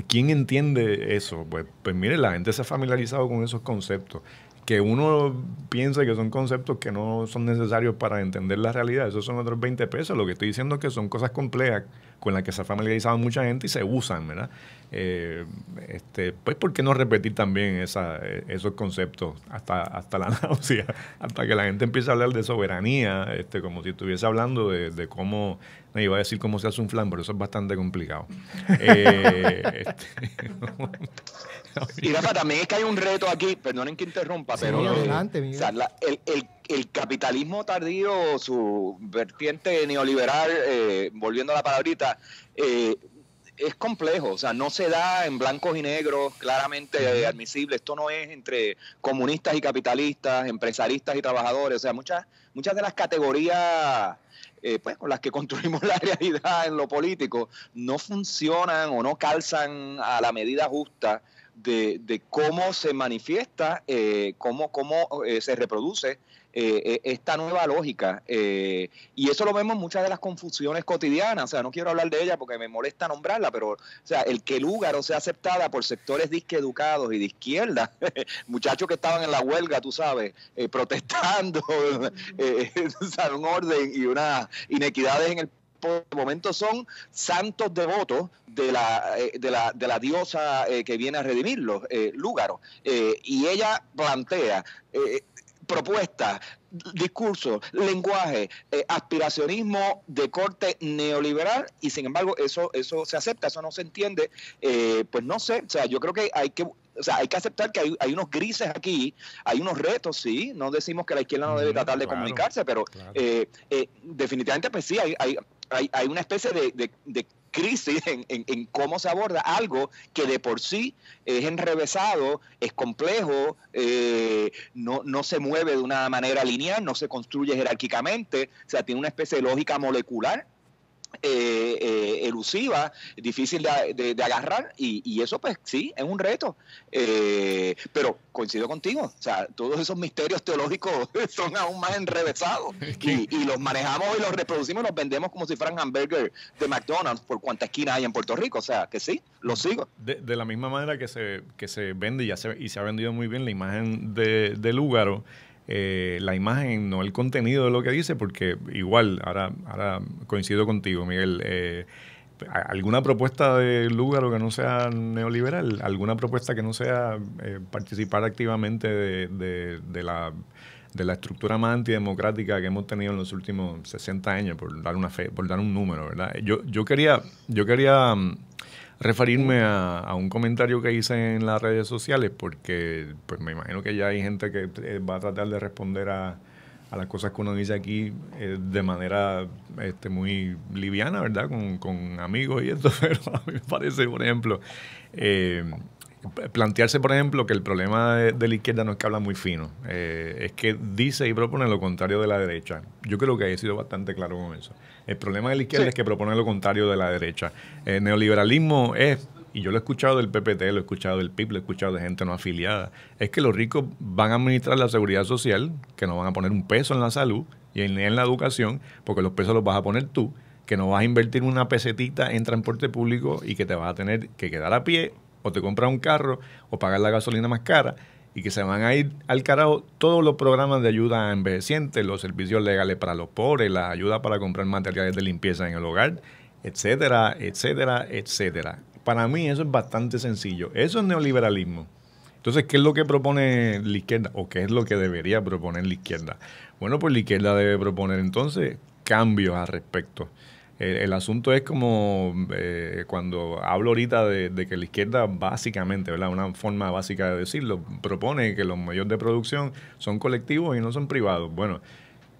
¿Quién entiende eso? Pues mire, la gente se ha familiarizado con esos conceptos. Que uno piense que son conceptos que no son necesarios para entender la realidad, esos son otros 20 pesos. Lo que estoy diciendo es que son cosas complejas con las que se ha familiarizado mucha gente y se usan, ¿verdad? Pues, ¿por qué no repetir también esos conceptos hasta la náusea? Hasta que la gente empiece a hablar de soberanía, como si estuviese hablando de cómo... No, iba a decir cómo se hace un flan, pero eso es bastante complicado. Y Rafa, también es que hay un reto aquí, perdonen que interrumpa, pero sí, adelante, Miguel. O sea, el capitalismo tardío, su vertiente neoliberal, volviendo a la palabrita, es complejo, o sea, no se da en blancos y negros claramente admisible. Esto no es entre comunistas y capitalistas, empresaristas y trabajadores, o sea, muchas de las categorías pues con las que construimos la realidad en lo político no funcionan o no calzan a la medida justa de cómo se manifiesta, cómo se reproduce esta nueva lógica. Y eso lo vemos en muchas de las confusiones cotidianas. O sea, no quiero hablar de ella porque me molesta nombrarla, pero o sea, el que Lúgaro sea aceptada por sectores disque educados y de izquierda, muchachos que estaban en la huelga, tú sabes, protestando, ¿sabes? Un orden y unas inequidades en el momento, son santos devotos de la diosa que viene a redimirlos, Lúgaro. Y ella plantea propuestas, discurso, lenguaje, aspiracionismo de corte neoliberal, y sin embargo eso se acepta, eso no se entiende. Pues no sé, o sea, yo creo que hay que aceptar que hay unos grises aquí, hay unos retos, sí, no decimos que la izquierda no debe tratar de comunicarse, pero definitivamente pues sí, hay una especie de crisis en cómo se aborda algo que de por sí es enrevesado, es complejo, no se mueve de una manera lineal, no se construye jerárquicamente, o sea, tiene una especie de lógica molecular elusiva, difícil de agarrar, y eso pues sí, es un reto, pero coincido contigo, o sea, todos esos misterios teológicos son aún más enrevesados y los manejamos y los reproducimos y los vendemos como si fueran hamburgers de McDonald's por cuánta esquina hay en Puerto Rico, o sea, que sí, lo sigo. De la misma manera que se vende y se ha vendido muy bien la imagen de Lúgaro, la imagen, no el contenido de lo que dice, porque igual, ahora coincido contigo, Miguel, alguna propuesta de Lúgaro que no sea neoliberal, alguna propuesta que no sea participar activamente de la estructura más antidemocrática que hemos tenido en los últimos 60 años, por dar un número, ¿verdad? Yo quería referirme a un comentario que hice en las redes sociales, porque pues me imagino que ya hay gente que va a tratar de responder a a las cosas que uno dice aquí de manera muy liviana, ¿verdad? Con amigos y esto, pero a mí me parece, por ejemplo, plantearse, por ejemplo, que el problema de la izquierda no es que habla muy fino, es que dice y propone lo contrario de la derecha. Yo creo que he sido bastante claro con eso. El problema de la izquierda es que propone lo contrario de la derecha. El neoliberalismo es, y yo lo he escuchado del PPT, lo he escuchado del PIB, lo he escuchado de gente no afiliada, es que los ricos van a administrar la seguridad social, que no van a poner un peso en la salud y en la educación, porque los pesos los vas a poner tú, que no vas a invertir una pesetita en transporte público y que te vas a tener que quedar a pie o te compras un carro o pagar la gasolina más cara, y que se van a ir al carajo todos los programas de ayuda a envejecientes, los servicios legales para los pobres, la ayuda para comprar materiales de limpieza en el hogar, etcétera, etcétera, etcétera. Para mí eso es bastante sencillo. Eso es neoliberalismo. Entonces, ¿qué es lo que propone la izquierda? ¿O qué es lo que debería proponer la izquierda? Bueno, pues la izquierda debe proponer entonces cambios al respecto. El asunto es como cuando hablo ahorita de que la izquierda básicamente, ¿verdad? Una forma básica de decirlo, propone que los medios de producción son colectivos y no son privados. Bueno,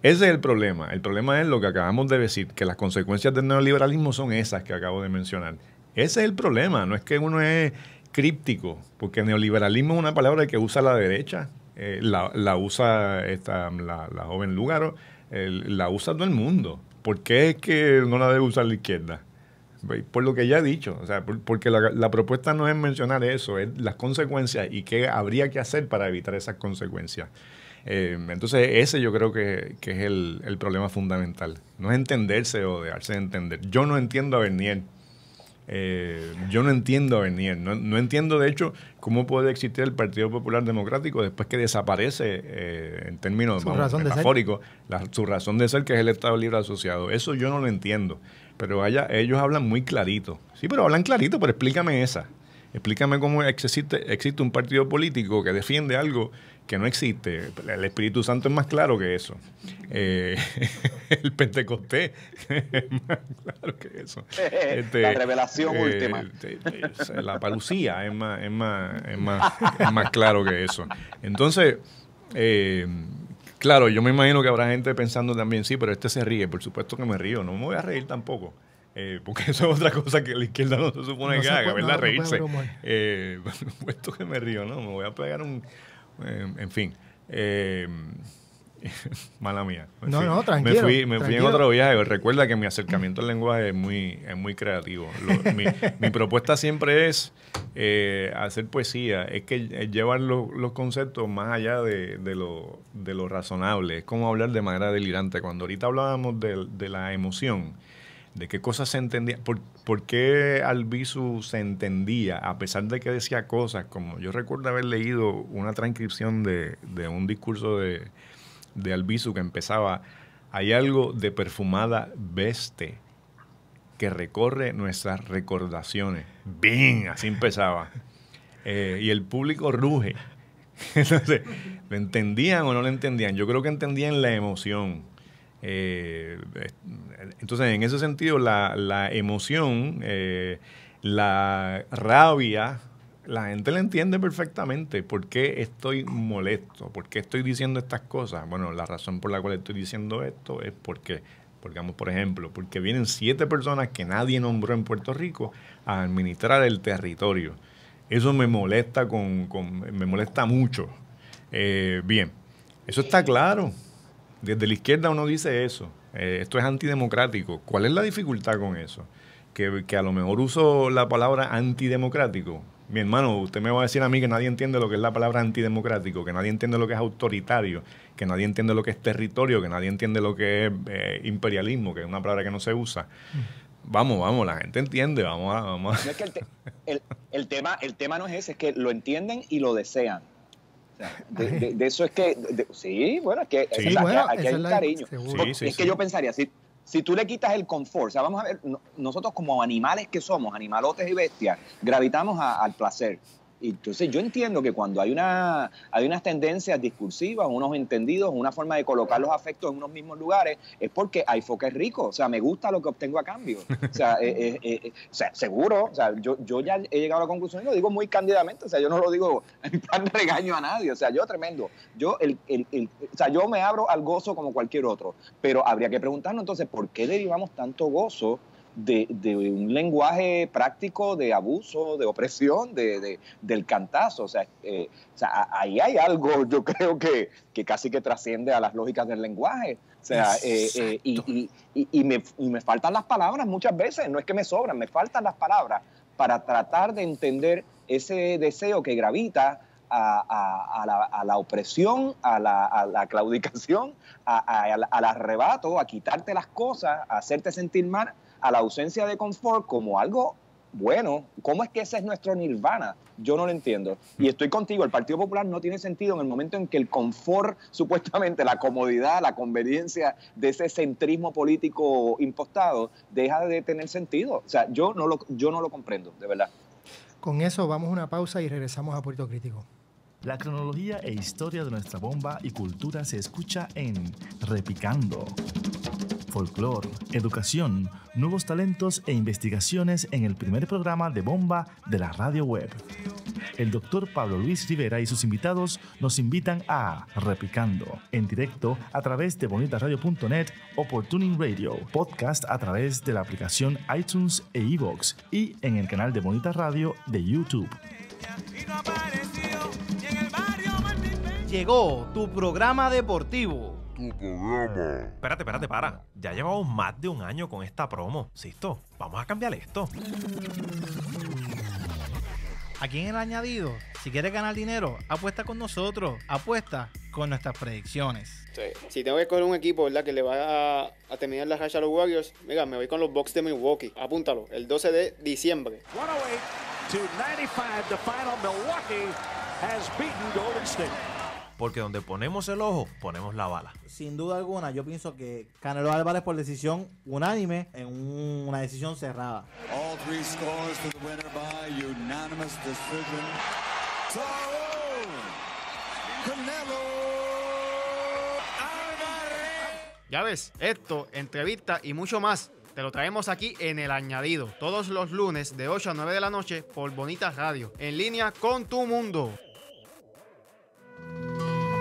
ese es el problema. El problema es lo que acabamos de decir, que las consecuencias del neoliberalismo son esas que acabo de mencionar. Ese es el problema, no es que uno es críptico, porque neoliberalismo es una palabra que usa la derecha, la usa la joven Lúgaro, la usa todo el mundo. ¿Por qué es que no la debe usar la izquierda? Por lo que ya he dicho, o sea, porque la propuesta no es mencionar eso, es las consecuencias y qué habría que hacer para evitar esas consecuencias. Entonces ese yo creo que es el problema fundamental. No es entenderse o dejarse de entender. Yo no entiendo a Bernier. No entiendo de hecho cómo puede existir el Partido Popular Democrático después que desaparece en términos metafóricos su razón de ser, que es el Estado Libre Asociado. Eso yo no lo entiendo, pero ellos hablan muy clarito. Sí, pero hablan clarito, pero explícame cómo existe un partido político que defiende algo que no existe. El Espíritu Santo es más claro que eso. El Pentecostés es más claro que eso. La revelación última. La parucía es más claro que eso. Entonces, claro, yo me imagino que habrá gente pensando también, sí, pero se ríe. Por supuesto que me río. No me voy a reír tampoco. Porque eso es otra cosa que la izquierda no se supone que haga, ¿verdad? Reírse. Por supuesto que me río, ¿no? Me voy a pegar en fin. Mala mía. Tranquilo. Me fui en otro viaje. Recuerda que mi acercamiento al lenguaje es muy creativo. Mi propuesta siempre es hacer poesía, es que llevar los conceptos más allá de lo razonable. Es como hablar de manera delirante. Cuando ahorita hablábamos de la emoción, de qué cosas se entendía, por qué Albizu se entendía, a pesar de que decía cosas como, yo recuerdo haber leído una transcripción de un discurso de Albizu que empezaba: hay algo de perfumada veste que recorre nuestras recordaciones. ¡Bing! Así empezaba. Y el público ruge. Entonces, ¿lo entendían o no lo entendían? Yo creo que entendían la emoción. Entonces, en ese sentido, la emoción, la rabia, la gente la entiende perfectamente. ¿Por qué estoy molesto? ¿Por qué estoy diciendo estas cosas? Bueno, la razón por la cual estoy diciendo esto es porque, por ejemplo, porque vienen 7 personas que nadie nombró en Puerto Rico a administrar el territorio. Eso me molesta me molesta mucho. Bien, eso está claro. Desde la izquierda uno dice eso. Esto es antidemocrático. ¿Cuál es la dificultad con eso? Que a lo mejor uso la palabra antidemocrático. Mi hermano, usted me va a decir a mí que nadie entiende lo que es la palabra antidemocrático, que nadie entiende lo que es autoritario, que nadie entiende lo que es territorio, que nadie entiende lo que es imperialismo, que es una palabra que no se usa. Vamos, la gente entiende, vamos. No es que el tema no es ese, es que lo entienden y lo desean. O sea, de eso es que... sí, bueno, es que sí, aquí hay un cariño. Es que yo pensaría, si tú le quitas el confort, o sea, vamos a ver, nosotros como animales que somos, animalotes y bestias, gravitamos al placer. Entonces yo entiendo que cuando hay unas tendencias discursivas, unos entendidos, una forma de colocar los afectos en unos mismos lugares, es porque hay foque rico, o sea, me gusta lo que obtengo a cambio. O sea, seguro, o sea, yo ya he llegado a la conclusión y lo digo muy cándidamente, o sea, yo no lo digo en plan regaño a nadie, o sea, yo tremendo. Yo me abro al gozo como cualquier otro, pero habría que preguntarnos entonces, ¿por qué derivamos tanto gozo de un lenguaje práctico de abuso, de opresión, del cantazo? O sea, ahí hay algo, yo creo que casi que trasciende a las lógicas del lenguaje. O sea, y me faltan las palabras muchas veces, no es que me sobran, me faltan las palabras para tratar de entender ese deseo que gravita a la opresión, a la claudicación, al arrebato, a quitarte las cosas, a hacerte sentir mal, a la ausencia de confort como algo bueno. ¿Cómo es que ese es nuestro nirvana? Yo no lo entiendo. Y estoy contigo, el Partido Popular no tiene sentido en el momento en que el confort, supuestamente la comodidad, la conveniencia de ese centrismo político impostado, deja de tener sentido. O sea, yo no lo comprendo, de verdad. Con eso vamos a una pausa y regresamos a Puerto Crítico. La cronología e historia de nuestra bomba y cultura se escucha en Repicando. Folclor, educación, nuevos talentos e investigaciones en el primer programa de bomba de la radio web. El doctor Pablo Luis Rivera y sus invitados nos invitan a Repicando, en directo a través de bonitasradio.net o por Tuning Radio, podcast a través de la aplicación iTunes e iVoox y en el canal de Bonita Radio de YouTube. Llegó tu programa deportivo. Espérate, para. Ya llevamos más de un año con esta promo. Sisto, vamos a cambiar esto. Aquí en El Añadido, si quieres ganar dinero, apuesta con nosotros. Apuesta con nuestras predicciones. Sí. Si tengo que escoger un equipo, ¿verdad?, que le va a terminar la racha a los Warriors, mira, me voy con los Bucks de Milwaukee. Apúntalo, el 12 de diciembre. 108-95, the final. Milwaukee has beaten Golden State. Porque donde ponemos el ojo, ponemos la bala. Sin duda alguna, yo pienso que Canelo Álvarez por decisión unánime en una decisión cerrada. All three scores for the winner by unanimous decision. Canelo Álvarez. Ya ves, esto, entrevista y mucho más te lo traemos aquí en El Añadido, todos los lunes de 8 a 9 de la noche por Bonita Radio, en línea con tu mundo.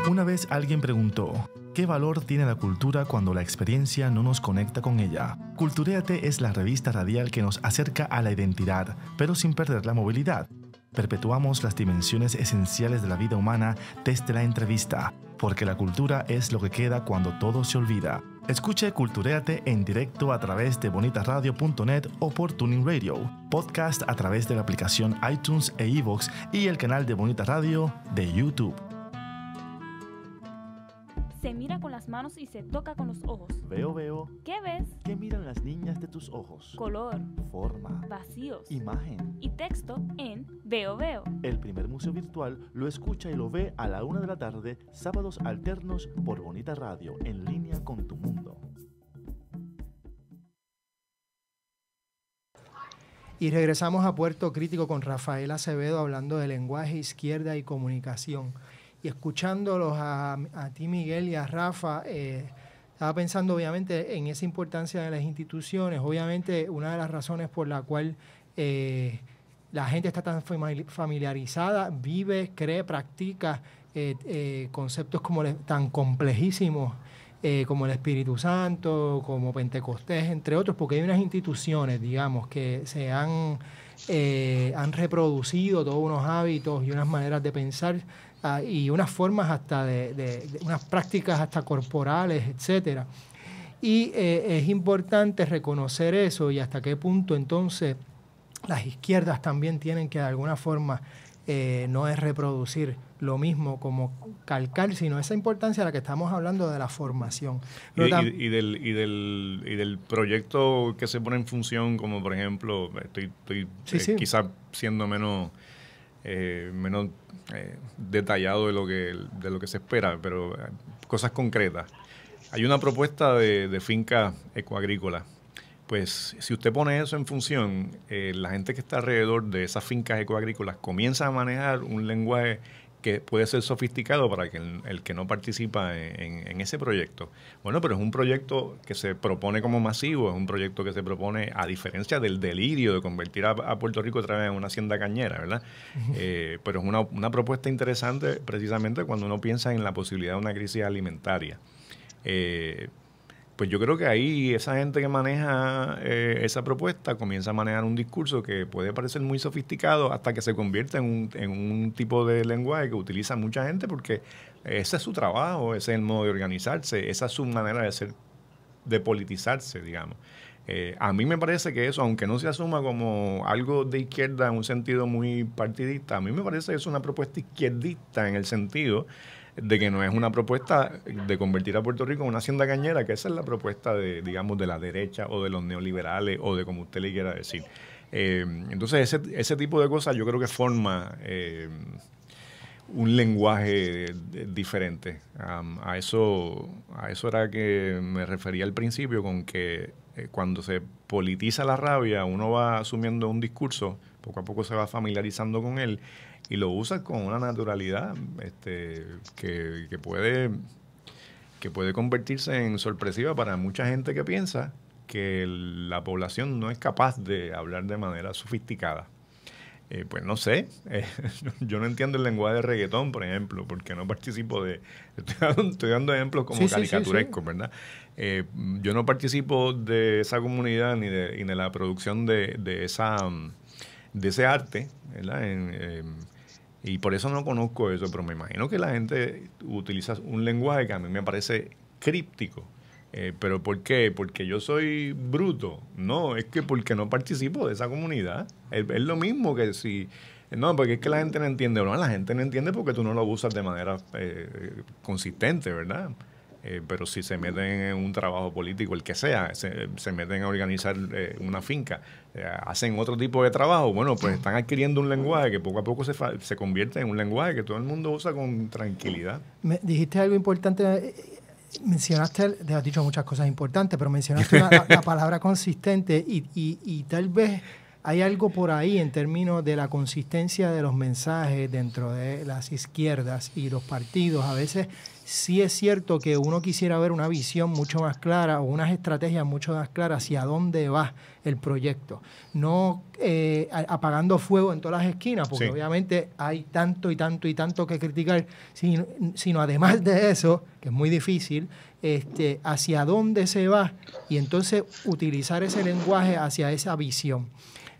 Una vez alguien preguntó, ¿qué valor tiene la cultura cuando la experiencia no nos conecta con ella? Culturéate es la revista radial que nos acerca a la identidad, pero sin perder la movilidad. Perpetuamos las dimensiones esenciales de la vida humana desde la entrevista, porque la cultura es lo que queda cuando todo se olvida. Escuche Culturéate en directo a través de bonitasradio.net o por Tuning Radio, podcast a través de la aplicación iTunes e iVoox y el canal de Bonita Radio de YouTube. Se mira con las manos y se toca con los ojos. Veo. ¿Qué ves? ¿Qué miran las niñas de tus ojos? Color. Forma. Vacíos. Imagen. Y texto en Veo. El primer museo virtual lo escucha y lo ve a la 1 p.m, sábados alternos por Bonita Radio, en línea con tu mundo. Y regresamos a Puerto Crítico con Rafael Acevedo hablando de lenguaje, izquierda y comunicación. Y escuchándolos a ti, Miguel, y a Rafa, estaba pensando obviamente en esa importancia de las instituciones. Obviamente una de las razones por la cual la gente está tan familiarizada, vive, cree, practica conceptos como tan complejísimos como el Espíritu Santo, como Pentecostés, entre otros, porque hay unas instituciones, digamos, que se han reproducido todos unos hábitos y unas maneras de pensar y unas formas hasta de unas prácticas hasta corporales, etcétera. Y es importante reconocer eso y hasta qué punto entonces las izquierdas también tienen que de alguna forma no es reproducir lo mismo como calcar, sino esa importancia a la que estamos hablando de la formación. Y del proyecto que se pone en función, como por ejemplo, estoy quizás siendo menos detallado de lo que se espera, pero cosas concretas. Hay una propuesta de finca ecoagrícola pues si usted pone eso en función, la gente que está alrededor de esas fincas ecoagrícolas comienza a manejar un lenguaje que puede ser sofisticado para que el que no participa en ese proyecto. Bueno, pero es un proyecto que se propone como masivo, es un proyecto que se propone, a diferencia del delirio de convertir a Puerto Rico otra vez en una hacienda cañera, ¿verdad? Pero es una propuesta interesante precisamente cuando uno piensa en la posibilidad de una crisis alimentaria. Pues yo creo que ahí esa gente que maneja esa propuesta comienza a manejar un discurso que puede parecer muy sofisticado hasta que se convierte en un tipo de lenguaje que utiliza mucha gente porque ese es su trabajo, ese es el modo de organizarse, esa es su manera de ser, de politizarse, digamos. A mí me parece que eso, aunque no se asuma como algo de izquierda en un sentido muy partidista, a mí me parece que es una propuesta izquierdista en el sentido de que no es una propuesta de convertir a Puerto Rico en una hacienda cañera, que esa es la propuesta de, digamos, de la derecha o de los neoliberales o de como usted le quiera decir. Entonces, ese tipo de cosas yo creo que forma un lenguaje diferente. A eso era que me refería al principio, con que cuando se politiza la rabia, uno va asumiendo un discurso, poco a poco se va familiarizando con él, y lo usa con una naturalidad que puede convertirse en sorpresiva para mucha gente que piensa que la población no es capaz de hablar de manera sofisticada. Pues no sé, yo no entiendo el lenguaje de reggaetón, por ejemplo, porque no participo de... Estoy dando ejemplos como caricaturescos, ¿verdad? Yo no participo de esa comunidad ni de la producción de ese arte, ¿verdad? Y por eso no conozco eso, pero me imagino que la gente utiliza un lenguaje que a mí me parece críptico. ¿Pero por qué? ¿Porque yo soy bruto? No, es que porque no participo de esa comunidad. Es lo mismo que si... No, porque es que la gente no entiende. No, la gente no entiende porque tú no lo usas de manera consistente, ¿verdad? Pero si se meten en un trabajo político, el que sea, se meten a organizar una finca, hacen otro tipo de trabajo, bueno, pues están adquiriendo un lenguaje que poco a poco se convierte en un lenguaje que todo el mundo usa con tranquilidad. Me dijiste algo importante, mencionaste, te has dicho muchas cosas importantes, pero mencionaste la palabra consistente y tal vez hay algo por ahí en términos de la consistencia de los mensajes dentro de las izquierdas y los partidos. A veces sí es cierto que uno quisiera ver una visión mucho más clara o unas estrategias mucho más claras hacia dónde va el proyecto. No apagando fuego en todas las esquinas, porque obviamente hay tanto y tanto y tanto que criticar, sino además de eso, que es muy difícil, hacia dónde se va y entonces utilizar ese lenguaje hacia esa visión.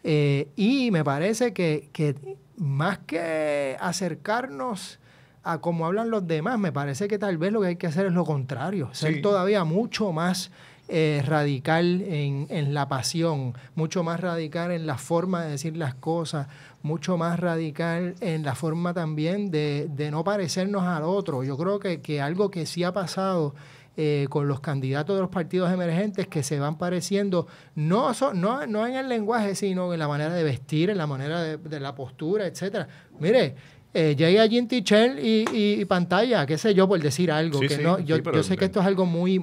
Y me parece que más que acercarnos a cómo hablan los demás, me parece que tal vez lo que hay que hacer es lo contrario, ser todavía mucho más radical en la pasión, mucho más radical en la forma de decir las cosas, mucho más radical en la forma también de no parecernos al otro. Yo creo que algo que sí ha pasado con los candidatos de los partidos emergentes que se van pareciendo, no en el lenguaje, sino en la manera de vestir, en la manera de la postura, etcétera. Mire, llega Jim Tichel y pantalla, qué sé yo, por decir algo. Yo sé que esto es algo muy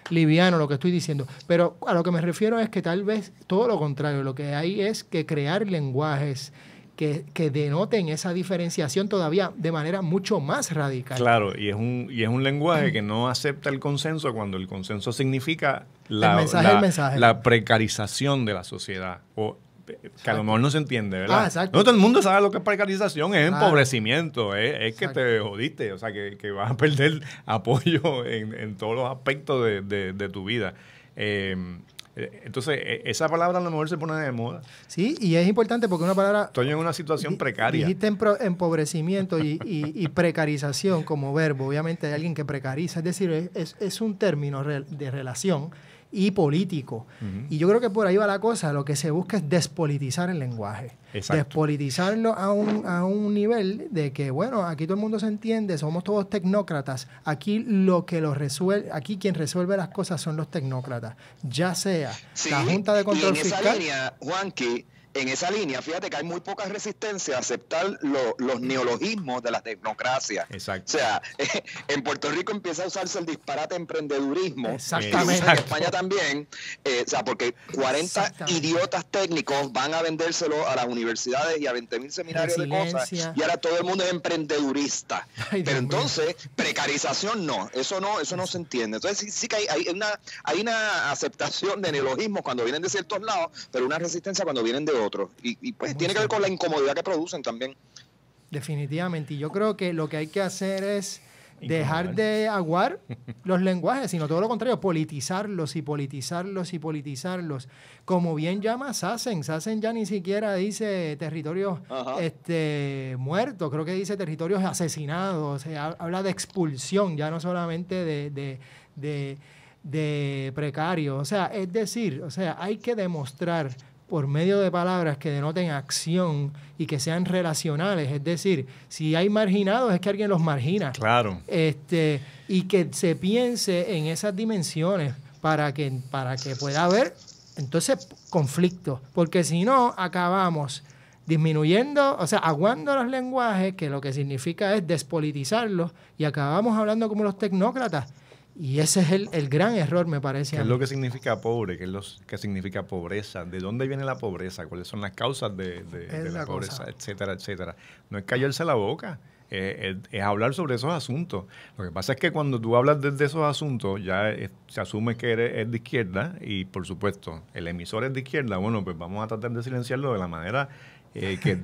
liviano lo que estoy diciendo, pero a lo que me refiero es que tal vez todo lo contrario, lo que hay es que crear lenguajes que denoten esa diferenciación todavía de manera mucho más radical. Claro, y es un lenguaje que no acepta el consenso cuando el consenso significa la precarización de la sociedad, o que a lo mejor no se entiende, ¿verdad? No todo el mundo sabe lo que es precarización, es empobrecimiento, es que te jodiste, o sea, que vas a perder apoyo en todos los aspectos de tu vida. Entonces, esa palabra a lo mejor se pone de moda. Sí, y es importante porque una palabra... Estoy en una situación precaria. Dijiste empobrecimiento y precarización como verbo. Obviamente hay alguien que precariza, es decir, es un término de relación y político. Y yo creo que por ahí va la cosa. Lo que se busca es despolitizar el lenguaje. Exacto. Despolitizarlo a un nivel de que, bueno, aquí todo el mundo se entiende, somos todos tecnócratas. Aquí aquí quien resuelve las cosas son los tecnócratas. Ya sea la Junta de Control Fiscal. En esa línea, Juanqui, en esa línea, fíjate que hay muy poca resistencia a aceptar los neologismos de la tecnocracia. Exacto. O sea, en Puerto Rico empieza a usarse el disparate emprendedurismo. Exactamente. Y en España también. O sea, porque 40 idiotas técnicos van a vendérselo a las universidades y a 20.000 seminarios de cosas. Y ahora todo el mundo es emprendedurista. Pero entonces, precarización no. Eso no se entiende. Entonces sí que hay una aceptación de neologismos cuando vienen de ciertos lados, pero una resistencia cuando vienen de otros. Y pues tiene que ver con la incomodidad que producen también. Definitivamente. Y yo creo que lo que hay que hacer es dejar de aguar los lenguajes, sino todo lo contrario, politizarlos y politizarlos y politizarlos. Como bien llama Sassen. Sassen ya ni siquiera dice territorios muertos, creo que dice territorios asesinados. O sea, habla de expulsión, ya no solamente de precarios. O sea, es decir, hay que demostrar por medio de palabras que denoten acción y que sean relacionales. Es decir, si hay marginados es que alguien los margina. Claro. Y que se piense en esas dimensiones para que pueda haber entonces conflicto. Porque si no, acabamos disminuyendo, aguando los lenguajes, que lo que significa es despolitizarlos, y acabamos hablando como los tecnócratas. Y ese es el gran error, me parece. ¿Qué es lo que significa pobre? ¿Qué es lo que significa pobreza? ¿De dónde viene la pobreza? ¿Cuáles son las causas de la pobreza? Etcétera, etcétera. No es callarse la boca, es hablar sobre esos asuntos. Lo que pasa es que cuando tú hablas de esos asuntos, ya se asume que eres de izquierda y, por supuesto, el emisor es de izquierda. Bueno, pues vamos a tratar de silenciarlo de la manera que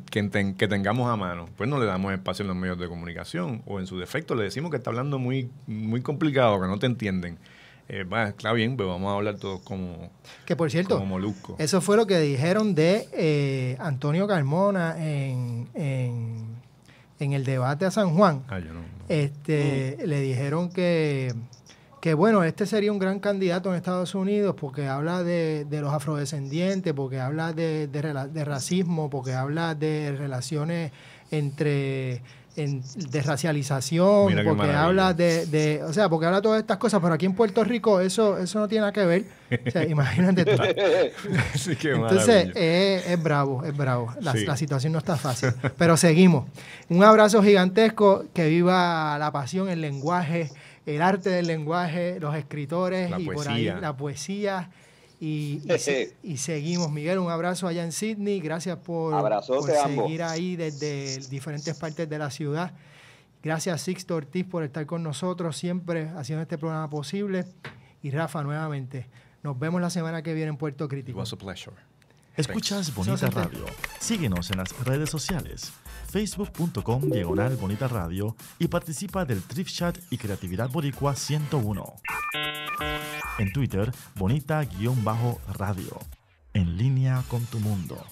tengamos a mano. Pues no le damos espacio en los medios de comunicación, o en su defecto le decimos que está hablando muy, muy complicado, que no te entienden. Claro, bien, pues vamos a hablar todos como que, por cierto, como Molusco. Eso fue lo que dijeron de Antonio Carmona en el debate a San Juan. Yo no. Le dijeron que bueno, este sería un gran candidato en Estados Unidos porque habla de los afrodescendientes, porque habla de racismo, porque habla de relaciones de racialización, porque habla porque habla de todas estas cosas, pero aquí en Puerto Rico eso no tiene nada que ver. O sea, imagínate tú. Sí, qué entonces es bravo. La situación no está fácil. Pero seguimos. Un abrazo gigantesco, que viva la pasión, el lenguaje, el arte del lenguaje, los escritores y por ahí la poesía. Y seguimos. Miguel, un abrazo allá en Sydney. Gracias por seguir ahí desde diferentes partes de la ciudad. Gracias, Sixto Ortiz, por estar con nosotros siempre haciendo este programa posible. Y Rafa, nuevamente, nos vemos la semana que viene en Puerto Crítico. It was a pleasure. Escuchas Bonita Radio. Síguenos en las redes sociales, facebook.com/Bonita Radio, y participa del Thrift Chat y Creatividad Boricua 101. En Twitter, Bonita-Radio. En línea con tu mundo.